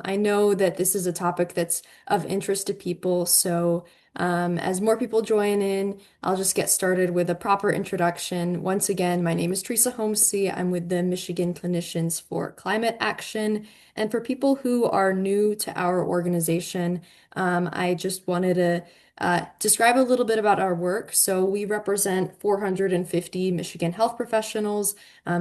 I know that this is a topic that's of interest to people, so as more people join in, I'll just get started with a proper introduction. Once again, my name is Teresa Homsey. I'm with the Michigan Clinicians for Climate Action. And for people who are new to our organization, I just wanted to describe a little bit about our work. So we represent 450 Michigan health professionals.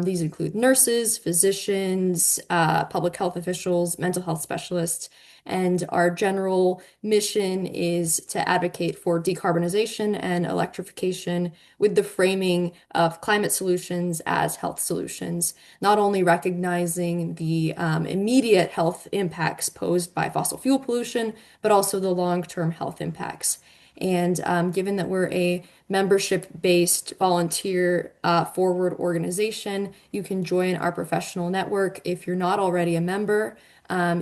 These include nurses, physicians, public health officials, mental health specialists, and our general mission is to advocate for decarbonization and electrification with the framing of climate solutions as health solutions, not only recognizing the immediate health impacts posed by fossil fuel pollution, but also the long-term health impacts. And given that we're a membership-based volunteer forward organization, you can join our professional network. If you're not already a member,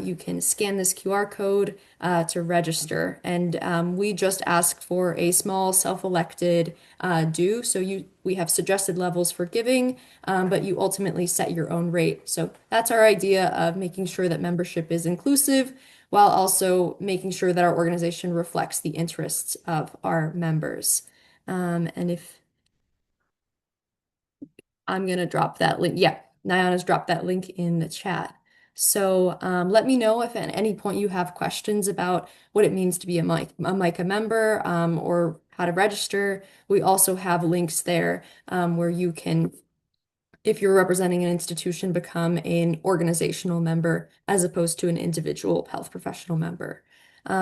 you can scan this QR code to register. And we just ask for a small self-elected due. So we have suggested levels for giving, but you ultimately set your own rate. So that's our idea of making sure that membership is inclusive while also making sure that our organization reflects the interests of our members. And if I'm going to drop that link, yeah, Nyana's dropped that link in the chat. So let me know if at any point you have questions about what it means to be a MICA member or how to register. We also have links there where you can, if you're representing an institution, become an organizational member as opposed to an individual health professional member.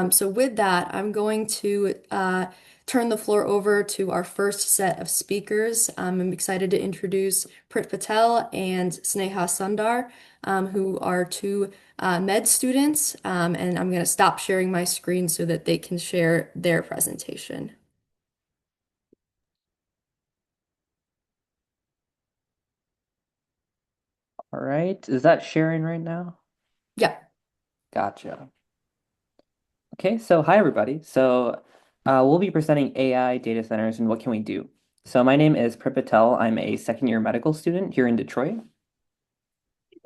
So with that, I'm going to turn the floor over to our first set of speakers. I'm excited to introduce Prit Patel and Sneha Sundar, who are two med students, and I'm going to stop sharing my screen so that they can share their presentation. All right. Is that sharing right now? Yeah. Gotcha. Okay, so hi everybody. We'll be presenting AI data centers and what can we do. So my name is Prip Patel. I'm a second year medical student here in Detroit.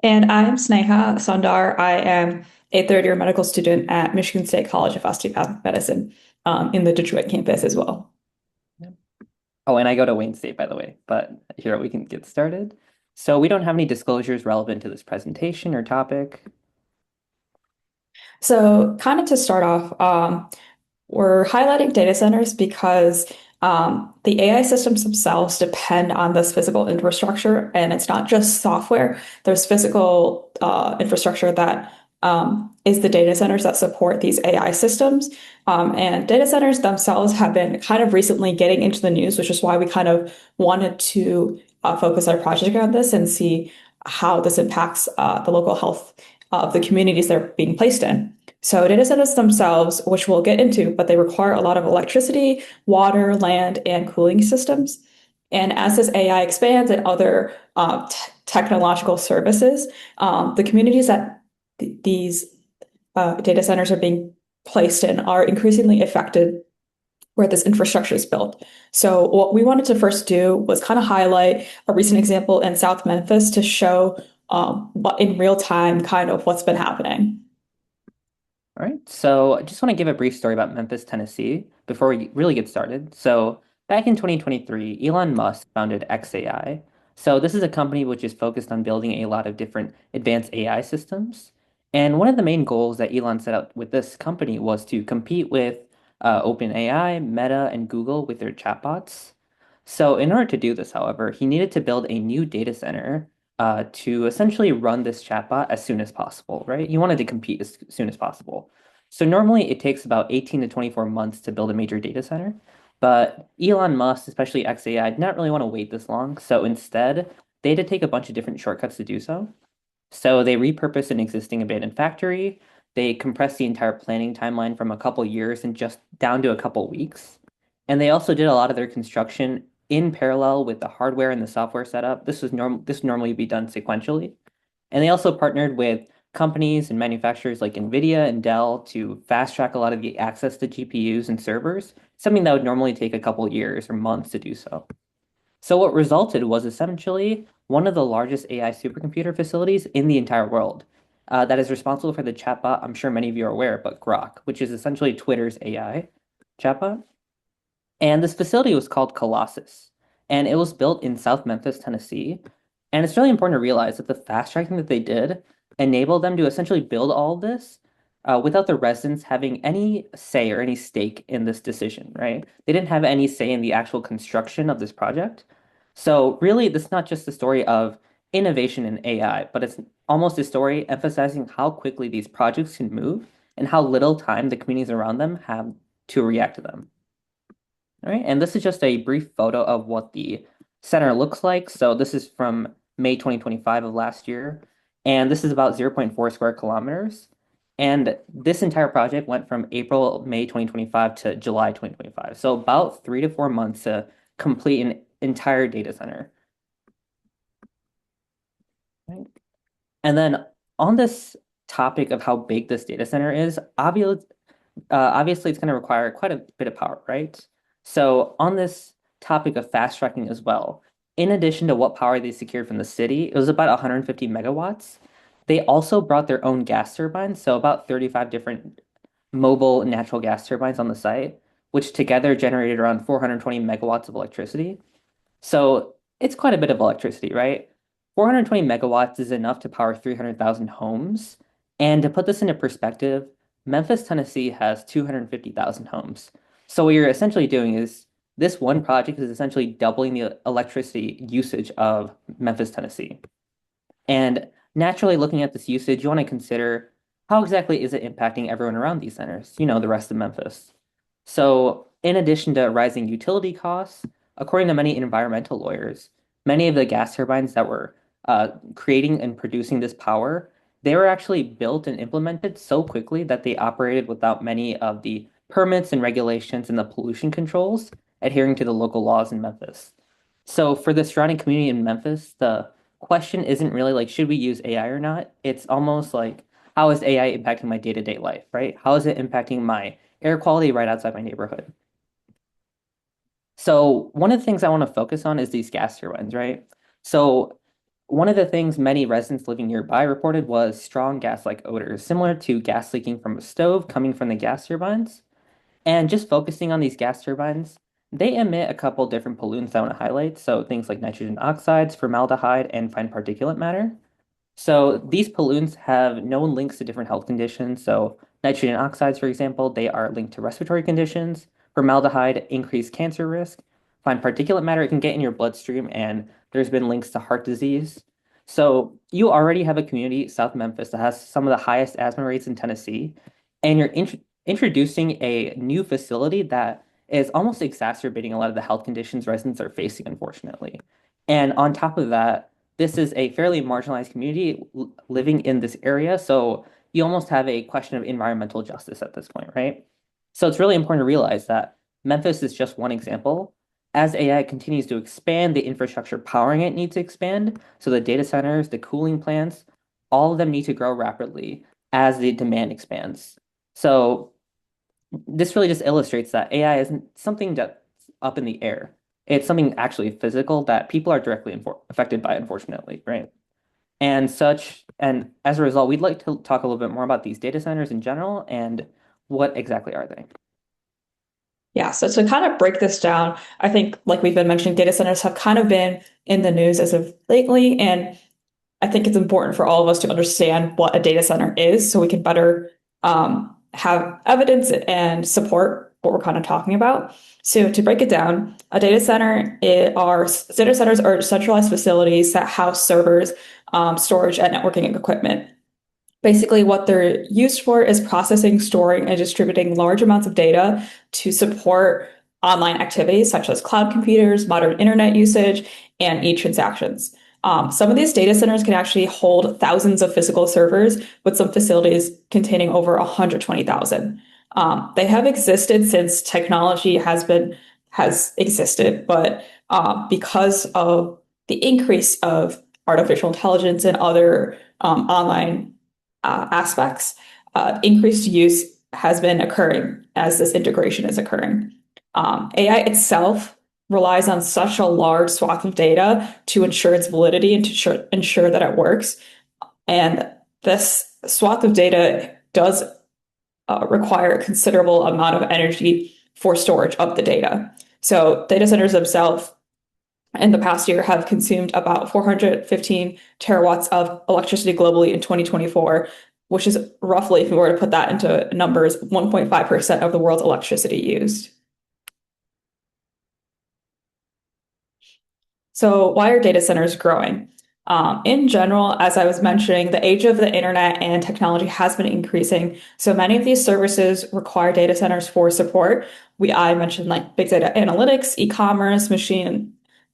And I'm Sneha Sundar. I am a third year medical student at Michigan State College of Osteopathic Medicine in the Detroit campus as well. Yeah. Oh, and I go to Wayne State, by the way, but here we can get started. So we don't have any disclosures relevant to this presentation or topic. So, kind of to start off, we're highlighting data centers because the AI systems themselves depend on this physical infrastructure, and it's not just software. There's physical infrastructure that is the data centers that support these AI systems. And data centers themselves have been kind of recently getting into the news, which is why we kind of wanted to focus our project on this and see how this impacts the local health of the communities they're being placed in. So data centers themselves, which we'll get into, but they require a lot of electricity, water, land, and cooling systems. And as this AI expands and other technological services, the communities that these data centers are being placed in are increasingly affected where this infrastructure is built. So what we wanted to first do was kind of highlight a recent example in South Memphis to show what in real time kind of what's been happening. All right, so I just want to give a brief story about Memphis, Tennessee before we really get started. So back in 2023, Elon Musk founded xAI. So this is a company which is focused on building a lot of different advanced AI systems. And one of the main goals that Elon set out with this company was to compete with OpenAI, Meta, and Google with their chatbots. So in order to do this, however, he needed to build a new data center to essentially run this chatbot as soon as possible, right? He wanted to compete as soon as possible. So normally it takes about 18 to 24 months to build a major data center, but Elon Musk, especially xAI, did not really want to wait this long. So instead, they had to take a bunch of different shortcuts to do so. So they repurposed an existing abandoned factory. They compressed the entire planning timeline from a couple years and just down to a couple weeks. And they also did a lot of their construction in parallel with the hardware and the software setup. This normally be done sequentially. And they also partnered with companies and manufacturers like NVIDIA and Dell to fast track a lot of the access to GPUs and servers, something that would normally take a couple years or months to do so. So what resulted was essentially one of the largest AI supercomputer facilities in the entire world. that is responsible for the chatbot I'm sure many of you are aware, but Grok, which is essentially Twitter's AI chatbot. And this facility was called Colossus, and it was built in South Memphis, Tennessee. And it's really important to realize that the fast tracking that they did enabled them to essentially build all of this without the residents having any say or any stake in this decision, right? They didn't have any say in the actual construction of this project. So really, this is not just the story of innovation in AI, but it's almost a story emphasizing how quickly these projects can move and how little time the communities around them have to react to them. All right, and this is just a brief photo of what the center looks like. So this is from May 2025 of last year, and this is about 0.4 square kilometers. And this entire project went from May 2025 to July 2025. So about 3 to 4 months to complete an entire data center. Right? And then on this topic of how big this data center is, obviously it's going to require quite a bit of power, right? So on this topic of fast tracking as well, in addition to what power they secured from the city, it was about 150 megawatts. They also brought their own gas turbines, so about 35 different mobile natural gas turbines on the site, which together generated around 420 megawatts of electricity. So it's quite a bit of electricity, right? 420 megawatts is enough to power 300,000 homes. And to put this into perspective, Memphis, Tennessee has 250,000 homes. So what you're essentially doing is this one project is essentially doubling the electricity usage of Memphis, Tennessee. And naturally, looking at this usage, you want to consider how exactly is it impacting everyone around these centers, the rest of Memphis. So in addition to rising utility costs, according to many environmental lawyers, many of the gas turbines that were creating and producing this power, they were actually built and implemented so quickly that they operated without many of the permits and regulations and the pollution controls adhering to the local laws in Memphis. So for the surrounding community in Memphis, the question isn't really like, should we use AI or not? It's almost like, how is AI impacting my day-to-day life, right? How is it impacting my air quality right outside my neighborhood? So one of the things I want to focus on is these gas turbines, right? So one of the things many residents living nearby reported was strong gas-like odors, similar to gas leaking from a stove coming from the gas turbines. And just focusing on these gas turbines, they emit a couple different pollutants I want to highlight. So things like nitrogen oxides, formaldehyde, and fine particulate matter. So these pollutants have known links to different health conditions. So nitrogen oxides, for example, they are linked to respiratory conditions. Formaldehyde, increased cancer risk. Fine particulate matter, it can get in your bloodstream, and there's been links to heart disease. So you already have a community, South Memphis, that has some of the highest asthma rates in Tennessee, and you're introducing a new facility that is almost exacerbating a lot of the health conditions residents are facing, unfortunately. And on top of that, this is a fairly marginalized community living in this area. So you almost have a question of environmental justice at this point, right? So it's really important to realize that Memphis is just one example. As AI continues to expand, the infrastructure powering it needs to expand. So the data centers, the cooling plants, all of them need to grow rapidly as the demand expands. So this really just illustrates that AI isn't something that's up in the air. It's something actually physical that people are directly affected by, unfortunately, right? And as a result, we'd like to talk a little bit more about these data centers in general and what exactly are they? Yeah, so to kind of break this down, I think, like we've been mentioning, data centers have kind of been in the news as of lately, and I think it's important for all of us to understand what a data center is so we can better have evidence and support what we're kind of talking about. So to break it down, data centers are centralized facilities that house servers, storage, and networking equipment. Basically, what they're used for is processing, storing, and distributing large amounts of data to support online activities such as cloud computers, modern internet usage, and e-transactions. Some of these data centers can actually hold thousands of physical servers, with some facilities containing over 120,000. They have existed since technology has existed, but because of the increase of artificial intelligence and other online aspects, increased use has been occurring as this integration is occurring. AI itself relies on such a large swath of data to ensure its validity and to ensure that it works. And this swath of data does require a considerable amount of energy for storage of the data. So data centers themselves in the past year have consumed about 415 terawatts of electricity globally in 2024, which is roughly, if we were to put that into numbers, 1.5% of the world's electricity used. So why are data centers growing? In general, as I was mentioning, the age of the internet and technology has been increasing. So many of these services require data centers for support. I mentioned like big data analytics, e-commerce, machine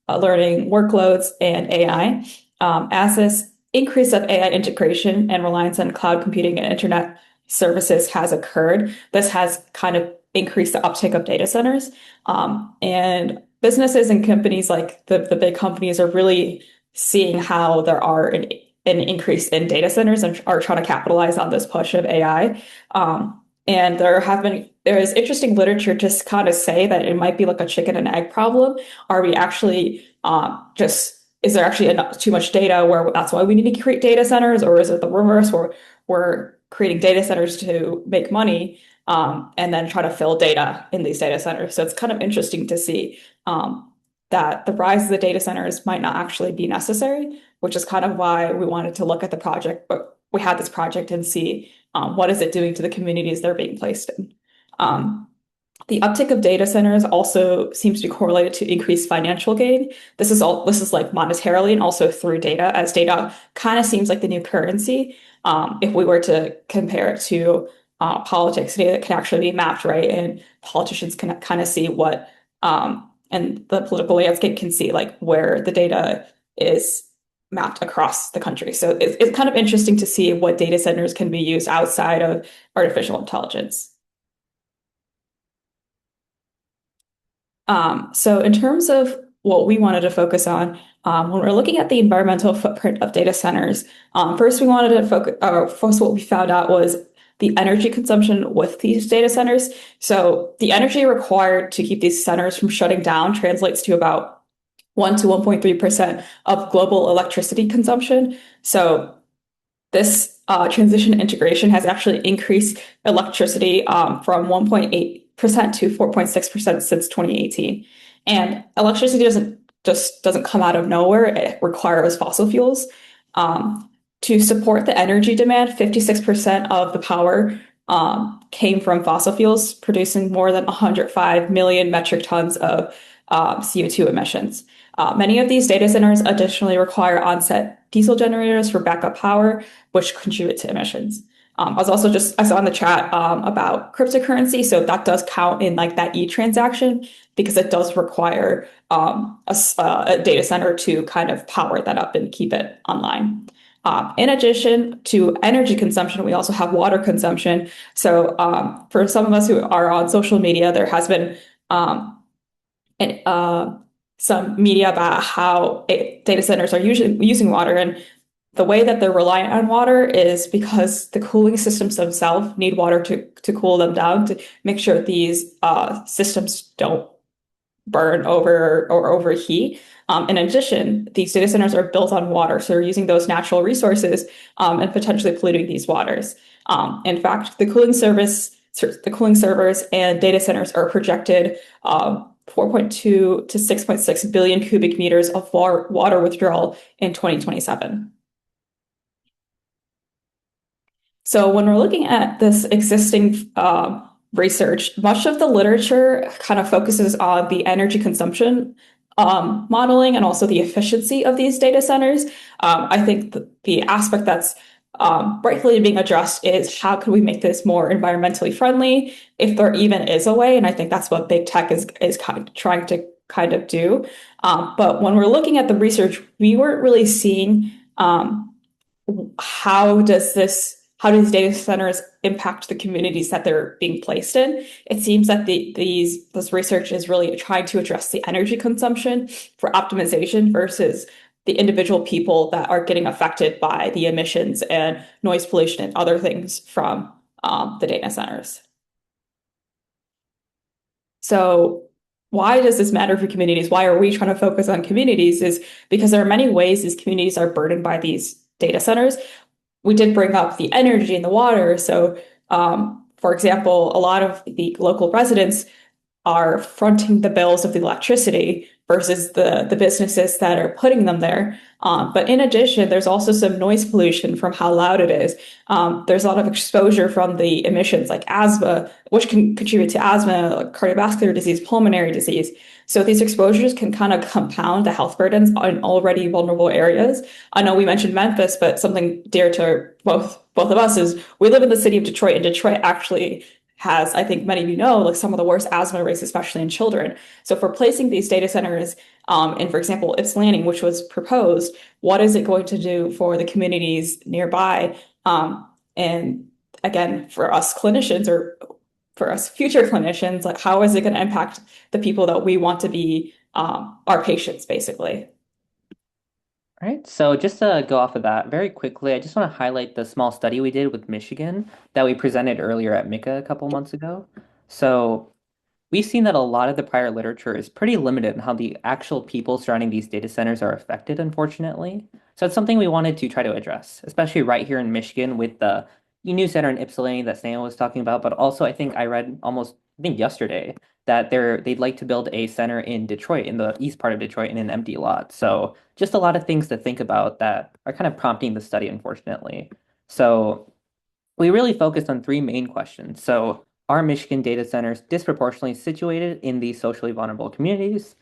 learning workloads, and AI. As this increase of AI integration and reliance on cloud computing and internet services has occurred, this has kind of increased the uptake of data centers. And businesses and companies like the big companies are really seeing how there are an increase in data centers and are trying to capitalize on this push of AI. And there is interesting literature to kind of say that it might be like a chicken and egg problem. Are we actually is there actually too much data where that's why we need to create data centers, or is it the reverse where we're creating data centers to make money and then try to fill data in these data centers? So it's kind of interesting to see that the rise of the data centers might not actually be necessary, which is kind of why we wanted to look at the project, but we had this project and see what is it doing to the communities they're being placed in. The uptick of data centers also seems to be correlated to increased financial gain. This is like monetarily and also through data, as data kind of seems like the new currency. If we were to compare it to politics, data can actually be mapped, right? And politicians can kind of see what and the political landscape can see like where the data is mapped across the country. So it's kind of interesting to see what data centers can be used outside of artificial intelligence. So in terms of what we wanted to focus on, when we're looking at the environmental footprint of data centers, first we wanted to focus what we found out was the energy consumption with these data centers. So the energy required to keep these centers from shutting down translates to about 1 to 1.3% of global electricity consumption. So this transition integration has actually increased electricity from 1.8% to 4.6% since 2018. And electricity doesn't come out of nowhere. It requires fossil fuels. To support the energy demand, 56% of the power came from fossil fuels, producing more than 105 million metric tons of CO2 emissions. Many of these data centers additionally require on-set diesel generators for backup power, which contribute to emissions. I saw in the chat about cryptocurrency, so that does count in like that e-transaction because it does require a data center to kind of power that up and keep it online. In addition to energy consumption, we also have water consumption. So for some of us who are on social media, there has been some media about how data centers are usually using water. And the way that they're reliant on water is because the cooling systems themselves need water to cool them down to make sure these systems don't burn over or overheat. In addition, these data centers are built on water, so they're using those natural resources and potentially polluting these waters. In fact, the cooling servers and data centers are projected 4.2 to 6.6 billion cubic meters of water withdrawal in 2027. So when we're looking at this existing research, much of the literature kind of focuses on the energy consumption modeling and also the efficiency of these data centers. I think the aspect that's rightfully being addressed is how can we make this more environmentally friendly, if there even is a way, and I think that's what big tech is kind of trying to kind of do. But when we're looking at the research, we weren't really seeing how these data centers impact the communities that they're being placed in. It seems that this research is really trying to address the energy consumption for optimization versus the individual people that are getting affected by the emissions and noise pollution and other things from the data centers. So why does this matter for communities? Why are we trying to focus on communities? Is because there are many ways these communities are burdened by these data centers. we did bring up the energy and the water. So, for example, a lot of the local residents are fronting the bills of the electricity versus the businesses that are putting them there. But in addition, there's also some noise pollution from how loud it is. There's a lot of exposure from the emissions like asthma, which can contribute to asthma, like cardiovascular disease, pulmonary disease. So these exposures can kind of compound the health burdens on already vulnerable areas. I know we mentioned Memphis, but something dear to both of us is we live in the city of Detroit, and Detroit actually has, I think many of you know, like some of the worst asthma rates, especially in children. So for placing these data centers, and for example, Ypres Landing, which was proposed, what is it going to do for the communities nearby? And again, for us clinicians or for us future clinicians, like how is it going to impact the people that we want to be our patients, basically? All right, so just to go off of that very quickly, I just want to highlight the small study we did with Michigan that we presented earlier at MICA a couple months ago. So we've seen that a lot of the prior literature is pretty limited in how the actual people surrounding these data centers are affected, unfortunately. So it's something we wanted to try to address, especially right here in Michigan with the new center in Ypsilanti that Sam was talking about. But also, I think I read almost, I think yesterday, that they'd like to build a center in Detroit, in the east part of Detroit, in an empty lot. So just a lot of things to think about that are kind of prompting the study, unfortunately. So we really focused on three main questions. So, are Michigan data centers disproportionately situated in these socially vulnerable communities?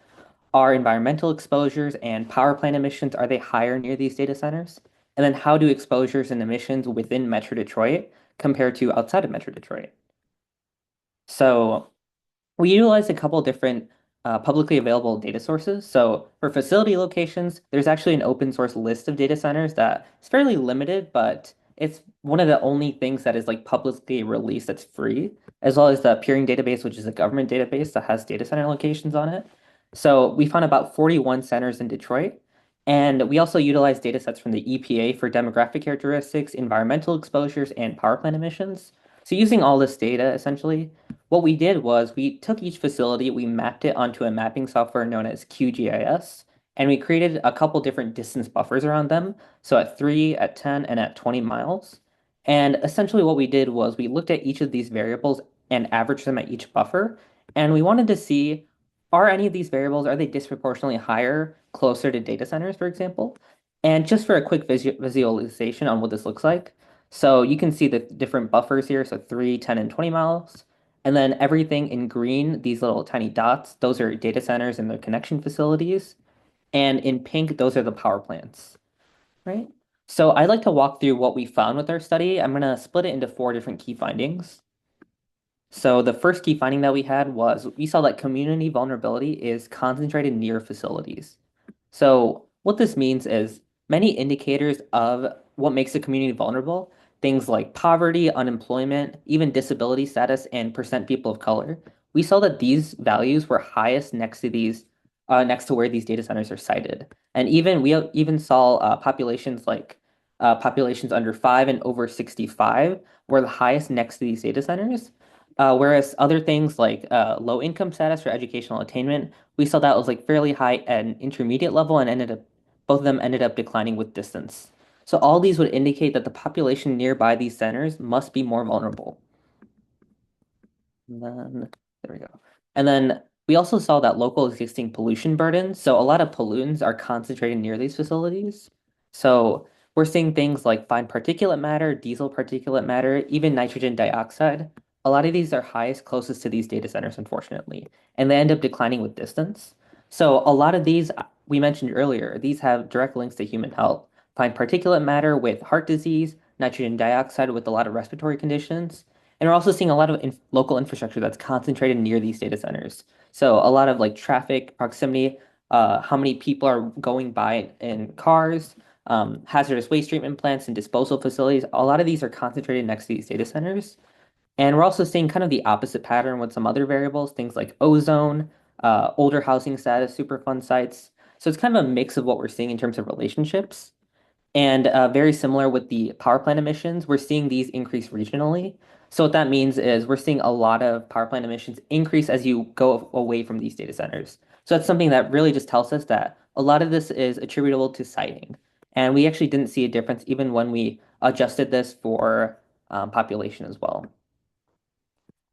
Are environmental exposures and power plant emissions, are they higher near these data centers? And then how do exposures and emissions within Metro Detroit compare to outside of Metro Detroit? So we utilize a couple different publicly available data sources. So for facility locations, there's actually an open source list of data centers that is fairly limited, but it's one of the only things that is like publicly released that's free, as well as the Peering database, which is a government database that has data center locations on it. So we found about 41 centers in Detroit. And we also utilize data sets from the EPA for demographic characteristics, environmental exposures, and power plant emissions. So using all this data, essentially, what we did was we took each facility, we mapped it onto a mapping software known as QGIS, and we created a couple different distance buffers around them. So at 3, at 10, and at 20 miles. And essentially what we did was we looked at each of these variables and averaged them at each buffer. And we wanted to see, are any of these variables, are they disproportionately higher closer to data centers, for example? And just for a quick visualization on what this looks like. So you can see the different buffers here. So 3, 10, and 20 miles. And then everything in green, these little tiny dots, those are data centers and their connection facilities. And in pink, those are the power plants, right? So I'd like to walk through what we found with our study. I'm going to split it into 4 different key findings. So the first key finding that we had was we saw that community vulnerability is concentrated near facilities. So what this means is many indicators of what makes a community vulnerable, things like poverty, unemployment, even disability status, and percent people of color. We saw that these values were highest next to where these data centers are sited. And we even saw populations under 5 and over 65 were the highest next to these data centers. Whereas other things like low income status or educational attainment, we saw that was like fairly high at an intermediate level and both of them ended up declining with distance. So all these would indicate that the population nearby these centers must be more vulnerable. And then there we go. And then we also saw that local existing pollution burdens. So a lot of pollutants are concentrated near these facilities. So we're seeing things like fine particulate matter, diesel particulate matter, even nitrogen dioxide. A lot of these are highest closest to these data centers, unfortunately, and they end up declining with distance. So a lot of these we mentioned earlier, these have direct links to human health. Fine particulate matter with heart disease, nitrogen dioxide with a lot of respiratory conditions. And we're also seeing a lot of local infrastructure that's concentrated near these data centers. So a lot of like traffic, proximity, how many people are going by in cars, hazardous waste treatment plants and disposal facilities. A lot of these are concentrated next to these data centers. And we're also seeing kind of the opposite pattern with some other variables, things like ozone, older housing status, Superfund sites. So it's kind of a mix of what we're seeing in terms of relationships. And very similar with the power plant emissions, we're seeing these increase regionally. So what that means is we're seeing a lot of power plant emissions increase as you go away from these data centers. So that's something that really just tells us that a lot of this is attributable to siting. And we actually didn't see a difference even when we adjusted this for population as well.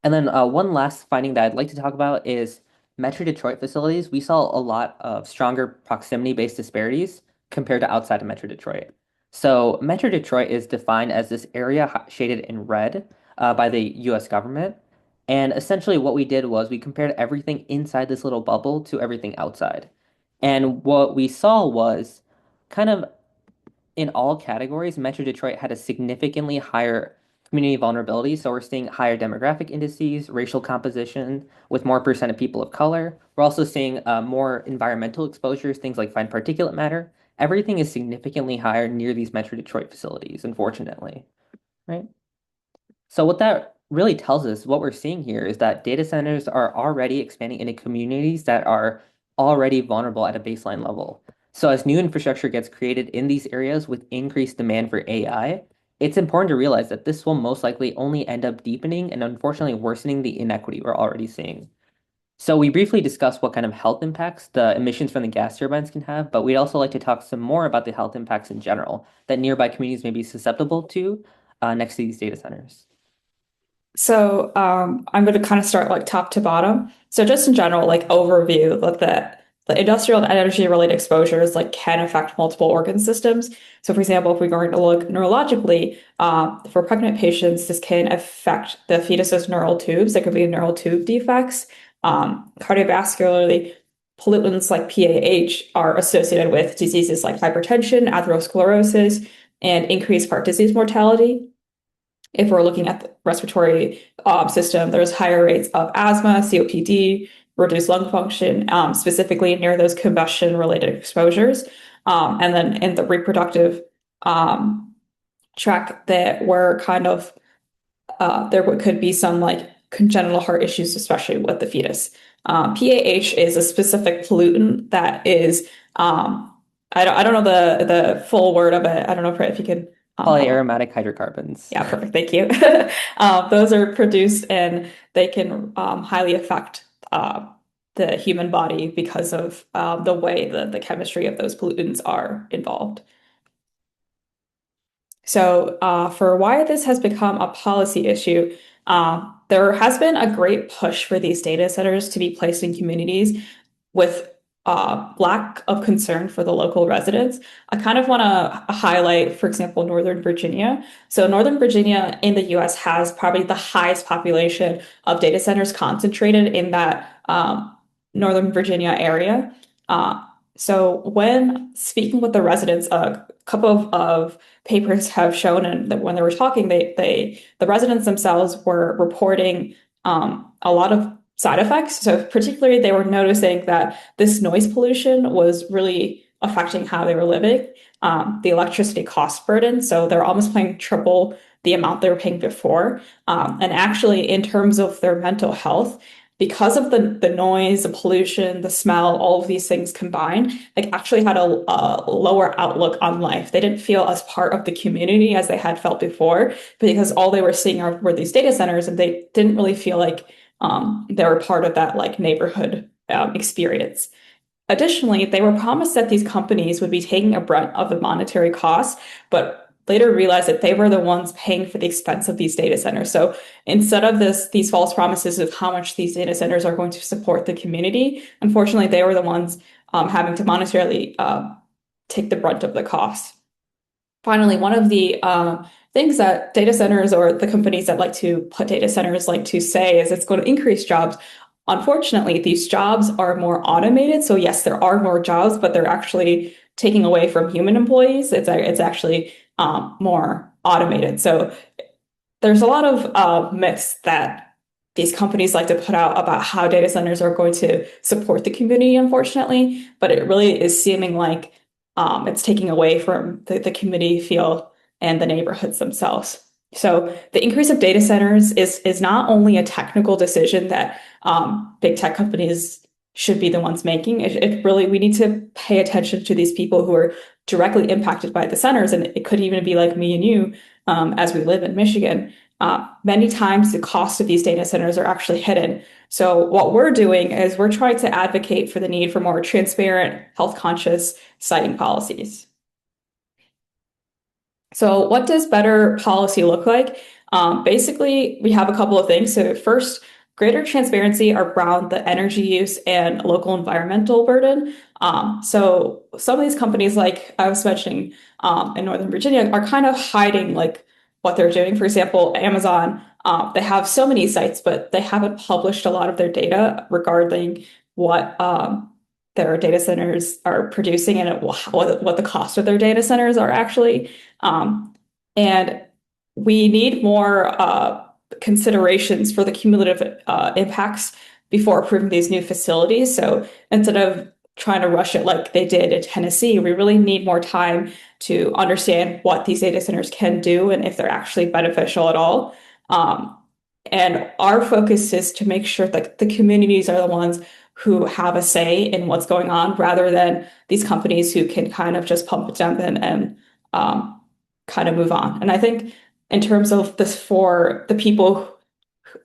And then one last finding that I'd like to talk about is Metro Detroit facilities. We saw a lot of stronger proximity-based disparities compared to outside of Metro Detroit. So Metro Detroit is defined as this area shaded in red by the US government. And essentially what we did was we compared everything inside this little bubble to everything outside. And what we saw was kind of in all categories, Metro Detroit had a significantly higher community vulnerability. So we're seeing higher demographic indices, racial composition with more percent of people of color. We're also seeing more environmental exposures, things like fine particulate matter. Everything is significantly higher near these Metro Detroit facilities, unfortunately, right? So what that really tells us, what we're seeing here is that data centers are already expanding into communities that are already vulnerable at a baseline level. So as new infrastructure gets created in these areas with increased demand for AI, it's important to realize that this will most likely only end up deepening and unfortunately worsening the inequity we're already seeing. So we briefly discussed what kind of health impacts the emissions from the gas turbines can have, but we'd also like to talk some more about the health impacts in general that nearby communities may be susceptible to next to these data centers. So I'm going to kind of start like top to bottom. So just in general, like overview, that the industrial and energy related exposures like can affect multiple organ systems. So for example, if we're going to look neurologically, for pregnant patients, this can affect the fetus's neural tubes. There could be neural tube defects. Cardiovascularly, pollutants like PAH are associated with diseases like hypertension, atherosclerosis, and increased heart disease mortality. If we're looking at the respiratory system, there's higher rates of asthma, COPD, reduced lung function, specifically near those combustion-related exposures. And then in the reproductive track, that were kind of there could be some like congenital heart issues, especially with the fetus. PAH is a specific pollutant that is I don't know the full word of it. I don't know if you can. Polyaromatic hydrocarbons. Yeah, perfect. Thank you. Those are produced and they can highly affect the human body because of the way the chemistry of those pollutants are involved. So for why this has become a policy issue, there has been a great push for these data centers to be placed in communities with lack of concern for the local residents. I kind of want to highlight, for example, Northern Virginia. So Northern Virginia in the US has probably the highest population of data centers concentrated in that Northern Virginia area. So when speaking with the residents, a couple of papers have shown, and that when they were talking, the residents themselves were reporting a lot of side effects. So particularly, they were noticing that this noise pollution was really affecting how they were living, the electricity cost burden. So they're almost paying triple the amount they were paying before. And actually, in terms of their mental health, because of the noise, the pollution, the smell, all of these things combined, like actually had a lower outlook on life. They didn't feel as part of the community as they had felt before, because all they were seeing were these data centers, and they didn't really feel like they were part of that like neighborhood experience. Additionally, they were promised that these companies would be taking a brunt of the monetary costs, but later realized that they were the ones paying for the expense of these data centers. So instead of these false promises of how much these data centers are going to support the community, unfortunately, they were the ones having to monetarily take the brunt of the cost. Finally, one of the things that data centers or the companies that like to put data centers like to say is it's going to increase jobs. Unfortunately, these jobs are more automated. So yes, there are more jobs, but they're actually taking away from human employees. It's actually more automated. So there's a lot of myths that these companies like to put out about how data centers are going to support the community, unfortunately, but it really is seeming like it's taking away from the community feel and the neighborhoods themselves. So the increase of data centers is not only a technical decision that big tech companies should be the ones making. It really, we need to pay attention to these people who are directly impacted by the centers. And it could even be like me and you, as we live in Michigan. Many times the cost of these data centers are actually hidden. So what we're doing is we're trying to advocate for the need for more transparent, health conscious siting policies. So what does better policy look like? Basically, we have a couple of things. So first, greater transparency around the energy use and local environmental burden. So some of these companies, like I was mentioning, in Northern Virginia, are kind of hiding like what they're doing. For example, Amazon, they have so many sites, but they haven't published a lot of their data regarding what their data centers are producing and what the cost of their data centers are actually. Um, and we need more considerations for the cumulative impacts before approving these new facilities. So instead of trying to rush it like they did in Tennessee, we really need more time to understand what these data centers can do and if they're actually beneficial at all. Um, and our focus is to make sure that the communities are the ones who have a say in what's going on rather than these companies who can kind of just pump it dump and um, kind of move on. And I think in terms of this for the people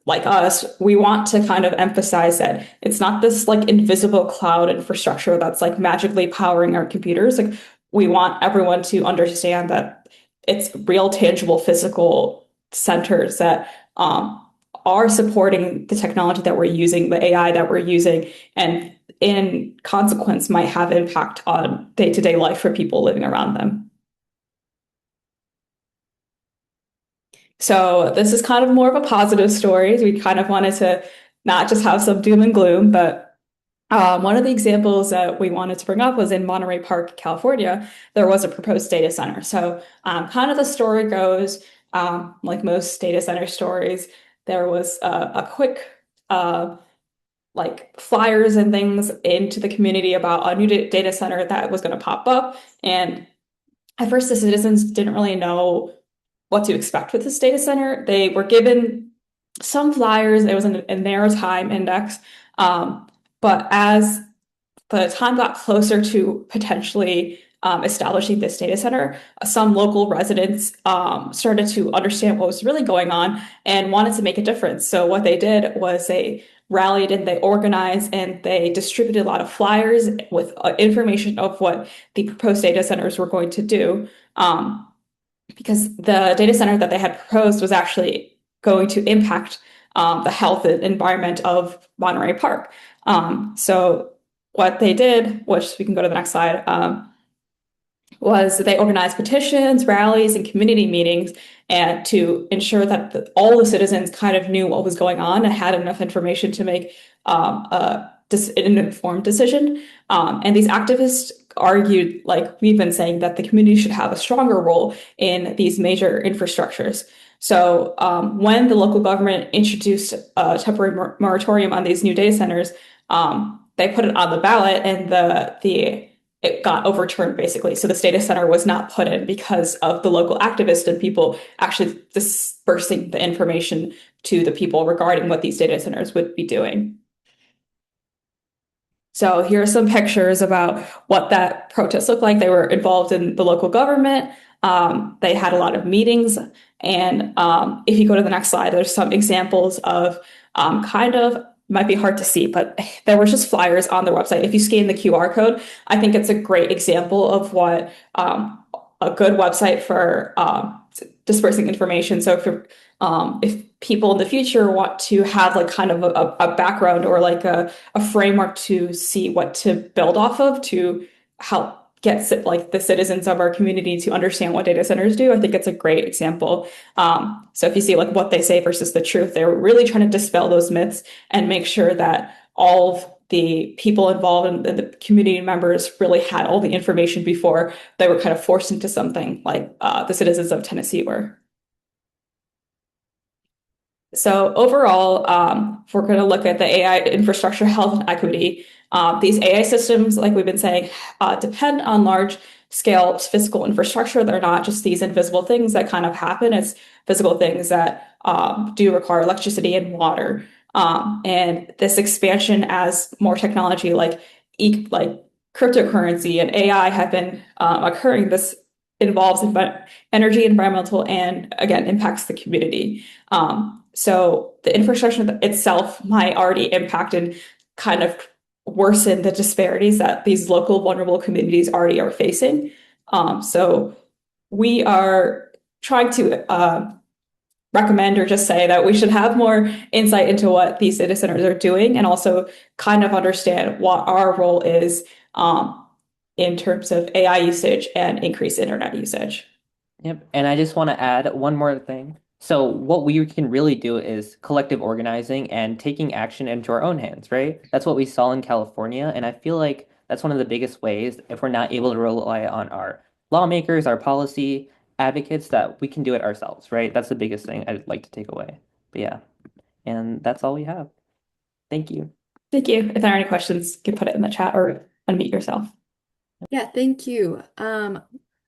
like us, we want to kind of emphasize that it's not this like invisible cloud infrastructure that's like magically powering our computers. Like we want everyone to understand that it's real, tangible, physical centers that are supporting the technology that we're using, the AI that we're using, and in consequence might have impact on day-to-day life for people living around them. So this is kind of more of a positive story. We kind of wanted to not just have some doom and gloom, but one of the examples that we wanted to bring up was in Monterey Park, California. There was a proposed data center. So kind of the story goes, like most data center stories, there was a quick like flyers and things into the community about a new data center that was going to pop up. And at first, the citizens didn't really know what to expect with this data center. They were given some flyers. It was a narrow time index. But as the time got closer to potentially establishing this data center, some local residents started to understand what was really going on and wanted to make a difference. So what they did was they rallied and they organized and they distributed a lot of flyers with information of what the proposed data centers were going to do. Because the data center that they had proposed was actually going to impact the health and environment of Monterey Park. So what they did, which we can go to the next slide, was they organized petitions, rallies, and community meetings and to ensure that all the citizens kind of knew what was going on and had enough information to make an informed decision. And these activists argued, like we've been saying, that the community should have a stronger role in these major infrastructures. So when the local government introduced a temporary moratorium on these new data centers, they put it on the ballot and it got overturned basically. So this data center was not put in because of the local activists and people actually dispersing the information to the people regarding what these data centers would be doing. So here are some pictures about what that protest looked like. They were involved in the local government. They had a lot of meetings. And if you go to the next slide, there's some examples of kind of, might be hard to see, but there were just flyers on their website. If you scan the QR code, I think it's a great example of what a good website for dispersing information. So if people in the future want to have like kind of a background or like a framework to see what to build off of to help get like the citizens of our community to understand what data centers do, I think it's a great example. So if you see like what they say versus the truth, they're really trying to dispel those myths and make sure that all of the people involved and the community members really had all the information before they were kind of forced into something like the citizens of Tennessee were. So overall, if we're going to look at the AI infrastructure health and equity, these AI systems, like we've been saying, depend on large scale physical infrastructure. They're not just these invisible things that kind of happen. It's physical things that do require electricity and water. And this expansion as more technology like cryptocurrency and AI have been occurring, this involves energy, environmental, and again, impacts the community. So the infrastructure itself might already impact and kind of worsen the disparities that these local vulnerable communities already are facing. So we are trying to recommend or just say that we should have more insight into what these data centers are doing and also kind of understand what our role is in terms of AI usage and increased internet usage. Yep. And I just want to add one more thing. So what we can really do is collective organizing and taking action into our own hands, right? That's what we saw in California, and I feel like that's one of the biggest ways if we're not able to rely on our lawmakers, our policy advocates, that we can do it ourselves, right? That's the biggest thing I'd like to take away. But yeah, and that's all we have. Thank you. Thank you. If there are any questions, you can put it in the chat or unmute yourself. Yeah, thank you.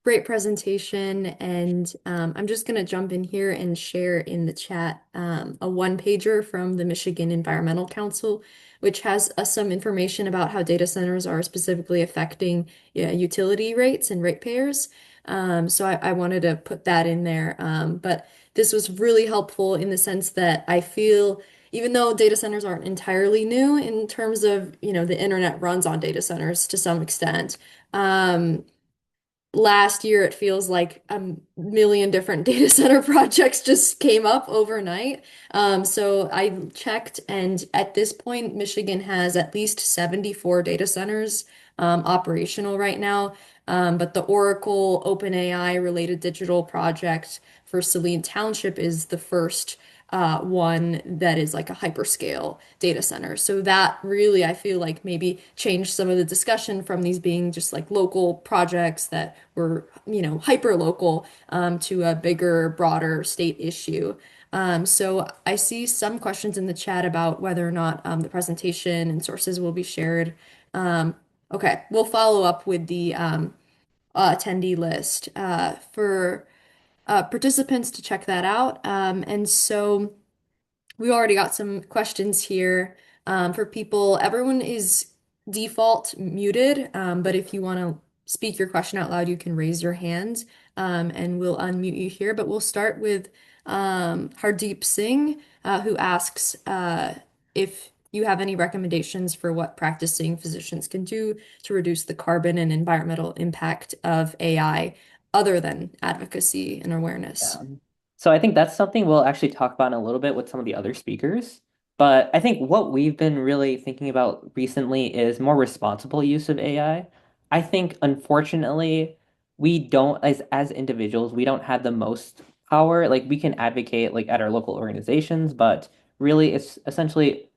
Great presentation, and I'm just going to jump in here and share in the chat a one-pager from the Michigan Environmental Council, which has some information about how data centers are specifically affecting utility rates and ratepayers. So I wanted to put that in there. But this was really helpful in the sense that I feel even though data centers aren't entirely new in terms of, the internet runs on data centers to some extent. Um, Last year, it feels like a million different data center projects just came up overnight. So I checked, and at this point, Michigan has at least 74 data centers operational right now. But the Oracle OpenAI related digital project for Saline Township is the first one that is like a hyperscale data center. So that really, I feel like maybe changed some of the discussion from these being just like local projects that were, hyper local to a bigger, broader state issue. So I see some questions in the chat about whether or not the presentation and sources will be shared. Um, okay, we'll follow up with the attendee list for participants to check that out. And so we already got some questions here for people. Everyone is default muted, but if you want to speak your question out loud, you can raise your hand and we'll unmute you here. But we'll start with Hardeep Singh, who asks if you have any recommendations for what practicing physicians can do to reduce the carbon and environmental impact of AI other than advocacy and awareness. Yeah. So I think that's something we'll actually talk about in a little bit with some of the other speakers. But I think what we've been really thinking about recently is more responsible use of AI. I think unfortunately we don't as individuals, we don't have the most power. Like we can advocate like at our local organizations, but really it's essentially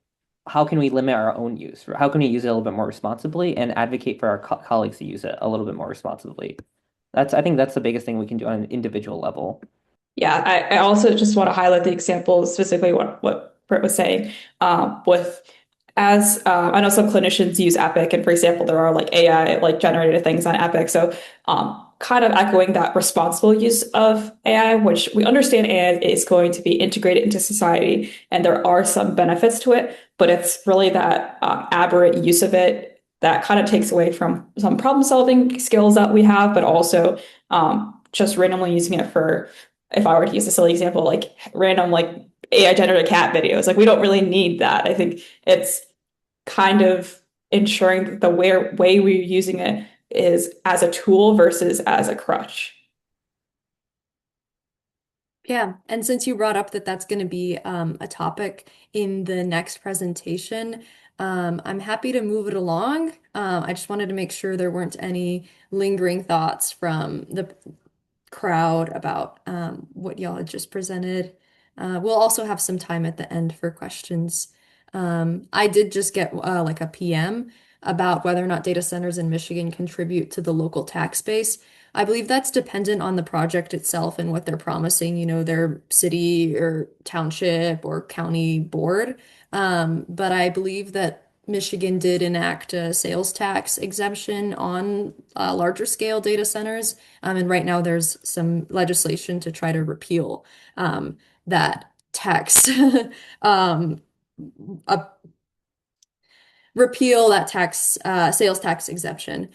how can we limit our own use? How can we use it a little bit more responsibly and advocate for our colleagues to use it a little bit more responsibly? I think that's the biggest thing we can do on an individual level. Yeah, I also just want to highlight the example, specifically what Britt was saying, with as I know some clinicians use Epic, and for example, there are like AI like generated things on Epic. So kind of echoing that responsible use of AI, which we understand AI is going to be integrated into society, and there are some benefits to it, but it's really that aberrant use of it that kind of takes away from some problem solving skills that we have, but also just randomly using it for, if I were to use a silly example, like random like AI generated cat videos, like we don't really need that. I think it's kind of ensuring that the way we're using it is as a tool versus as a crutch. Yeah, and since you brought up that that's going to be a topic in the next presentation, I'm happy to move it along. I just wanted to make sure there weren't any lingering thoughts from the crowd about what y'all had just presented. We'll also have some time at the end for questions. I did just get like a PM about whether or not data centers in Michigan contribute to the local tax base. I believe that's dependent on the project itself and what they're promising, their city or township or county board. But I believe that Michigan did enact a sales tax exemption on larger scale data centers. And right now there's some legislation to try to repeal that tax, um, uh, repeal that sales tax exemption.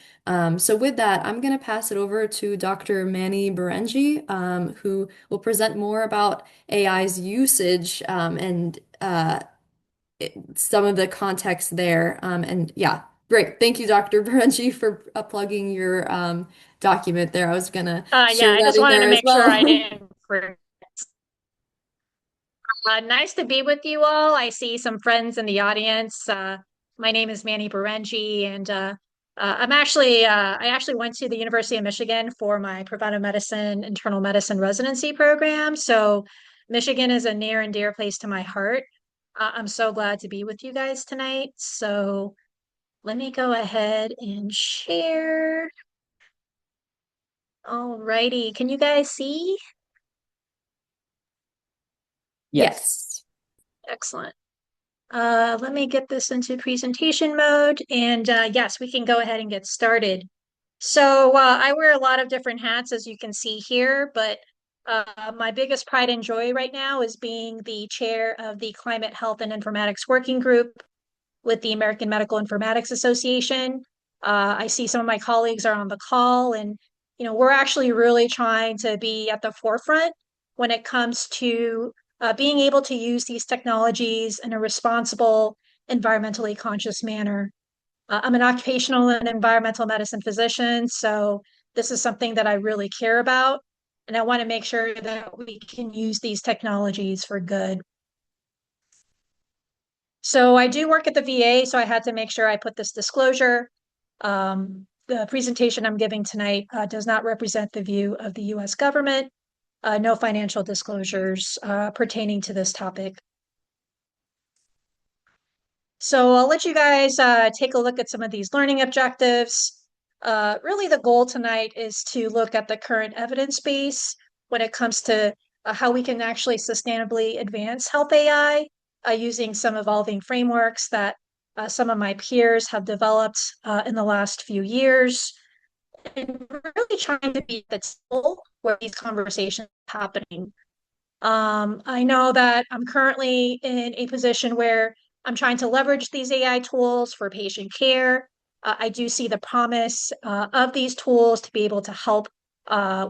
So with that, I'm going to pass it over to Dr. Manny Berenji, who will present more about AI's usage and some of the context there. And yeah, great. Thank you, Dr. Berenji, for plugging your document there. I was gonna Yeah, share I that just in wanted to there as make sure I well. didn't forget. Nice to be with you all. I see some friends in the audience. My name is Manny Berengi, and I actually went to the University of Michigan for my preventive medicine, internal medicine residency program. So Michigan is a near and dear place to my heart. I'm so glad to be with you guys tonight. So let me go ahead and share. Alrighty, can you guys see? Yes. Yes. Excellent. Let me get this into presentation mode, and yes, we can go ahead and get started. So I wear a lot of different hats, as you can see here, but my biggest pride and joy right now is being the chair of the Climate Health and Informatics Working Group with the American Medical Informatics Association. I see some of my colleagues are on the call, and we're actually really trying to be at the forefront when it comes to being able to use these technologies in a responsible, environmentally conscious manner. I'm an occupational and environmental medicine physician, so this is something that I really care about, and I want to make sure that we can use these technologies for good. So I do work at the VA, so I had to make sure I put this disclosure. The presentation I'm giving tonight does not represent the view of the US government. No financial disclosures pertaining to this topic. So I'll let you guys take a look at some of these learning objectives. Really, the goal tonight is to look at the current evidence base when it comes to how we can actually sustainably advance health AI using some evolving frameworks that some of my peers have developed in the last few years, and really trying to be the table where these conversations are happening. I know that I'm currently in a position where I'm trying to leverage these AI tools for patient care. I do see the promise of these tools to be able to help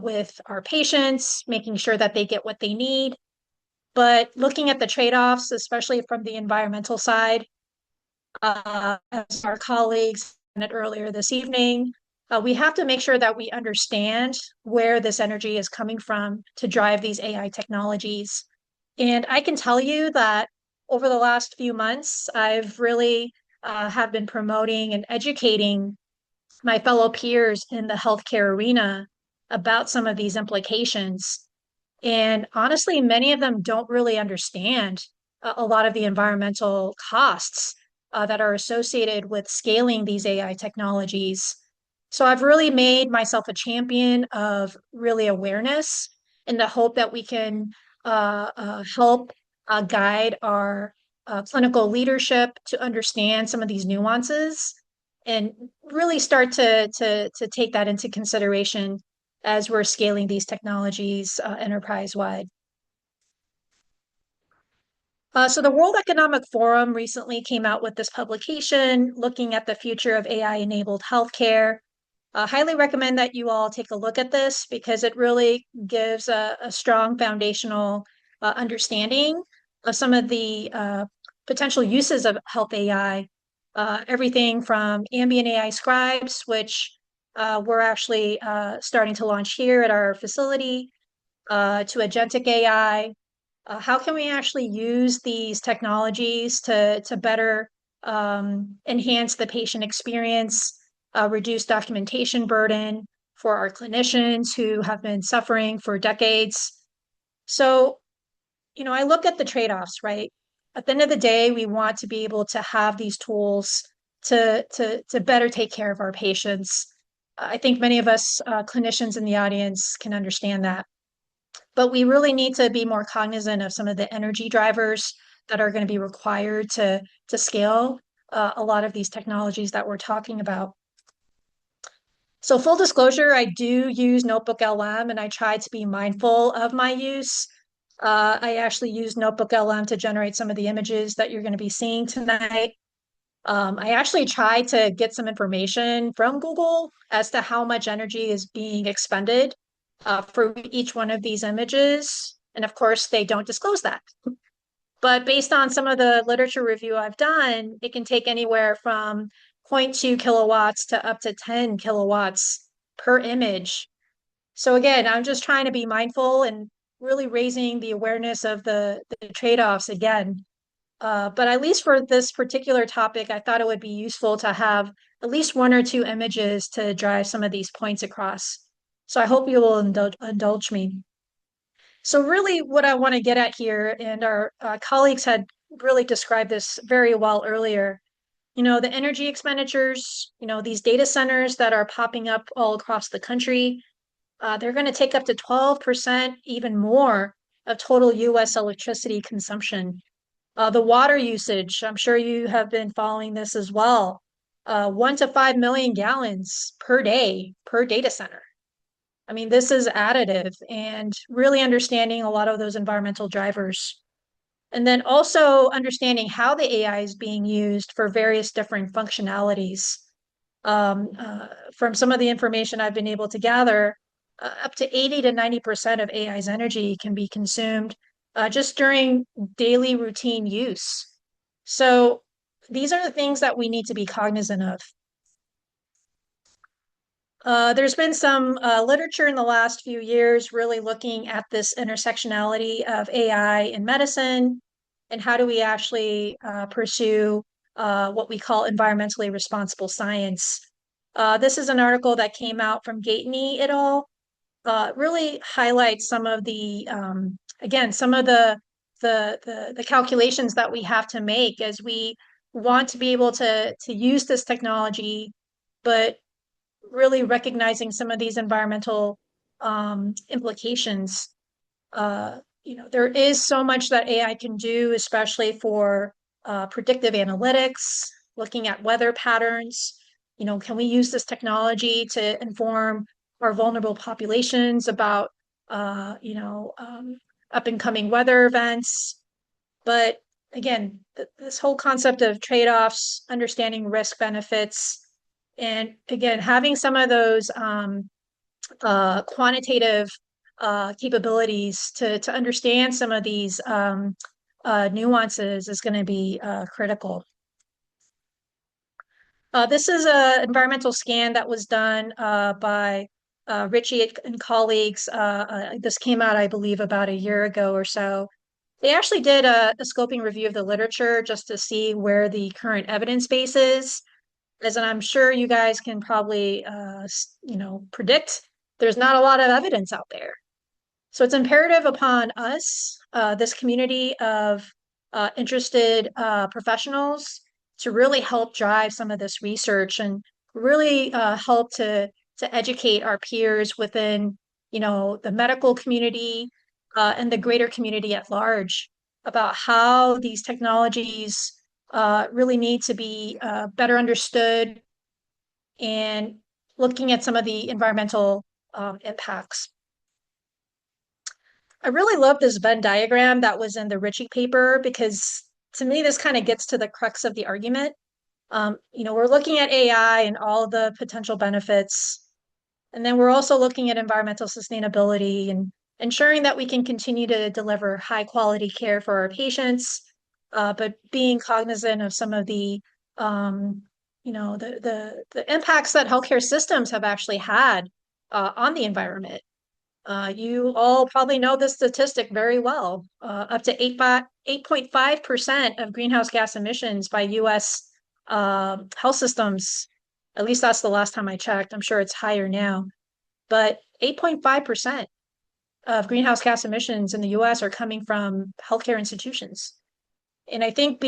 with our patients, making sure that they get what they need. But looking at the trade-offs, especially from the environmental side, as our colleagues said earlier this evening, we have to make sure that we understand where this energy is coming from to drive these AI technologies. And I can tell you that over the last few months, I've really have been promoting and educating my fellow peers in the healthcare arena about some of these implications. And honestly, many of them don't really understand a lot of the environmental costs that are associated with scaling these AI technologies. So I've really made myself a champion of really awareness in the hope that we can help guide our clinical leadership to understand some of these nuances and really start to take that into consideration as we're scaling these technologies enterprise-wide. So the World Economic Forum recently came out with this publication looking at the future of AI-enabled healthcare. Highly recommend that you all take a look at this because it really gives a strong foundational understanding of some of the potential uses of health AI. Everything from ambient AI scribes, which we're actually starting to launch here at our facility, to agentic AI. How can we actually use these technologies to better enhance the patient experience, reduce documentation burden for our clinicians who have been suffering for decades? So, I look at the trade-offs, right? At the end of the day, we want to be able to have these tools to better take care of our patients. I think many of us clinicians in the audience can understand that. But we really need to be more cognizant of some of the energy drivers that are going to be required to scale a lot of these technologies that we're talking about. So full disclosure, I do use Notebook LM and I try to be mindful of my use. I actually use Notebook LM to generate some of the images that you're going to be seeing tonight. I actually try to get some information from Google as to how much energy is being expended for each one of these images. And of course, they don't disclose that. But based on some of the literature review I've done, it can take anywhere from 0.2 kilowatts to up to 10 kilowatts per image. So again, I'm just trying to be mindful and really raising the awareness of the trade-offs again. But at least for this particular topic, I thought it would be useful to have at least one or two images to drive some of these points across. So I hope you will indulge me. So really what I want to get at here, and our colleagues had really described this very well earlier, the energy expenditures, these data centers that are popping up all across the country, they're going to take up to 12%, even more, of total US electricity consumption. The water usage, I'm sure you have been following this as well. 1 to 5 million gallons per day per data center. I mean, this is additive and really understanding a lot of those environmental drivers. And then also understanding how the AI is being used for various different functionalities. From some of the information I've been able to gather, up to 80 to 90% of AI's energy can be consumed just during daily routine use. So these are the things that we need to be cognizant of. There's been some literature in the last few years really looking at this intersectionality of AI in medicine and how do we actually pursue what we call environmentally responsible science. This is an article that came out from Gateney et al. Really highlights some of the, again, some of the calculations that we have to make as we want to be able to use this technology, but really recognizing some of these environmental implications. There is so much that AI can do, especially for predictive analytics, looking at weather patterns. Can we use this technology to inform our vulnerable populations about, up and coming weather events? But again, this whole concept of trade-offs, understanding risk benefits, and again, having some of those quantitative capabilities to understand some of these nuances is going to be critical. This is an environmental scan that was done by Ritchie and colleagues. This came out, I believe, about a year ago or so. They actually did a scoping review of the literature just to see where the current evidence base is. As I'm sure you guys can probably, predict, there's not a lot of evidence out there. So it's imperative upon us, this community of interested professionals, to really help drive some of this research and really help to educate our peers within, the medical community and the greater community at large about how these technologies really need to be better understood and looking at some of the environmental impacts. I really love this Venn diagram that was in the Ritchie paper because to me, this kind of gets to the crux of the argument. We're looking at AI and all the potential benefits, and then we're also looking at environmental sustainability and ensuring that we can continue to deliver high quality care for our patients, but being cognizant of some of the the impacts that healthcare systems have actually had on the environment. You all probably know this statistic very well. Up to 8.5% of greenhouse gas emissions by US health systems, at least that's the last time I checked. I'm sure it's higher now, but 8.5% of greenhouse gas emissions in the US are coming from healthcare institutions. And I think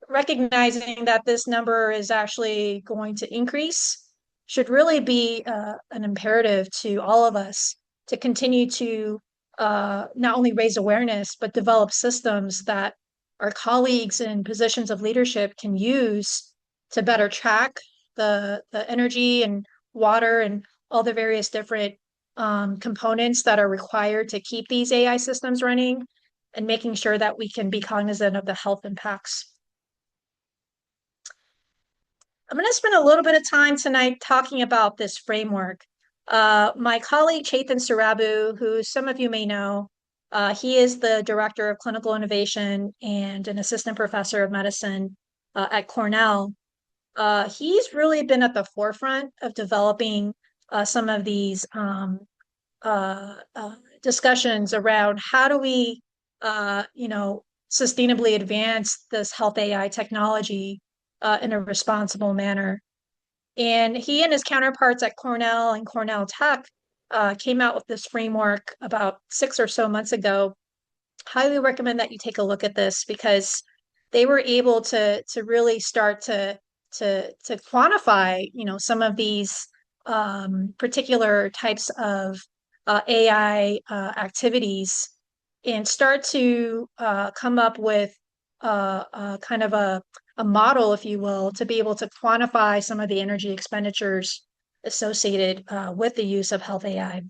recognizing that this number is actually going to increase should really be an imperative to all of us to continue to not only raise awareness, but develop systems that our colleagues in positions of leadership can use to better track the energy and water and all the various different components that are required to keep these AI systems running and making sure that we can be cognizant of the health impacts. I'm going to spend a little bit of time tonight talking about this framework. My colleague Chetan Surabu, who some of you may know, he is the Director of Clinical Innovation and an Assistant Professor of Medicine at Cornell. He's really been at the forefront of developing some of these discussions around how do we, sustainably advance this health AI technology in a responsible manner. And he and his counterparts at Cornell and Cornell Tech came out with this framework about 6 or so months ago. Highly recommend that you take a look at this because they were able to really start to quantify, some of these particular types of AI activities and start to come up with kind of a model, if you will, to be able to quantify some of the energy expenditures associated with the use of health AI.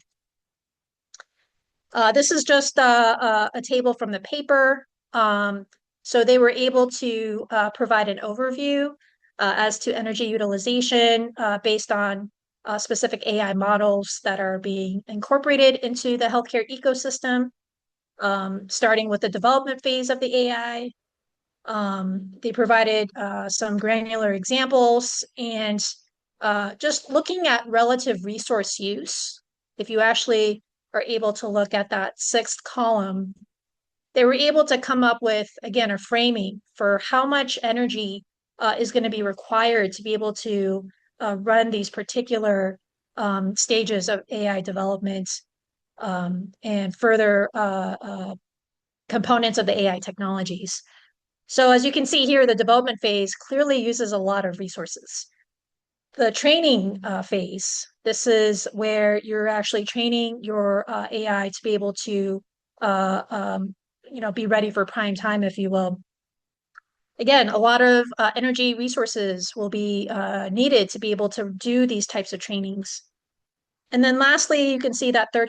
This is just a table from the paper. So they were able to provide an overview as to energy utilization based on specific AI models that are being incorporated into the healthcare ecosystem, starting with the development phase of the AI. They provided some granular examples and just looking at relative resource use. If you actually are able to look at that 6th column, they were able to come up with, again, a framing for how much energy is going to be required to be able to run these particular stages of AI development and further components of the AI technologies. So as you can see here, the development phase clearly uses a lot of resources. The training phase, this is where you're actually training your AI to be able to be ready for prime time, if you will. Again, a lot of energy resources will be needed to be able to do these types of trainings. And then lastly, you can see that the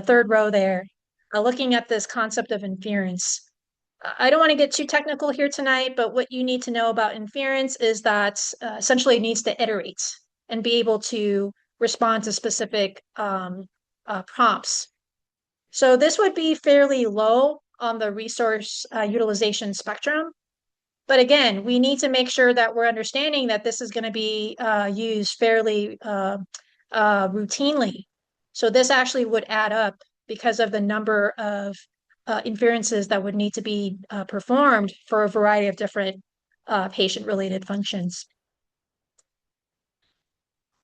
third row there, looking at this concept of inference. I don't want to get too technical here tonight, but what you need to know about inference is that essentially it needs to iterate and be able to respond to specific prompts. So this would be fairly low on the resource utilization spectrum. But again, we need to make sure that we're understanding that this is going to be used fairly routinely. So this actually would add up because of the number of inferences that would need to be performed for a variety of different patient-related functions.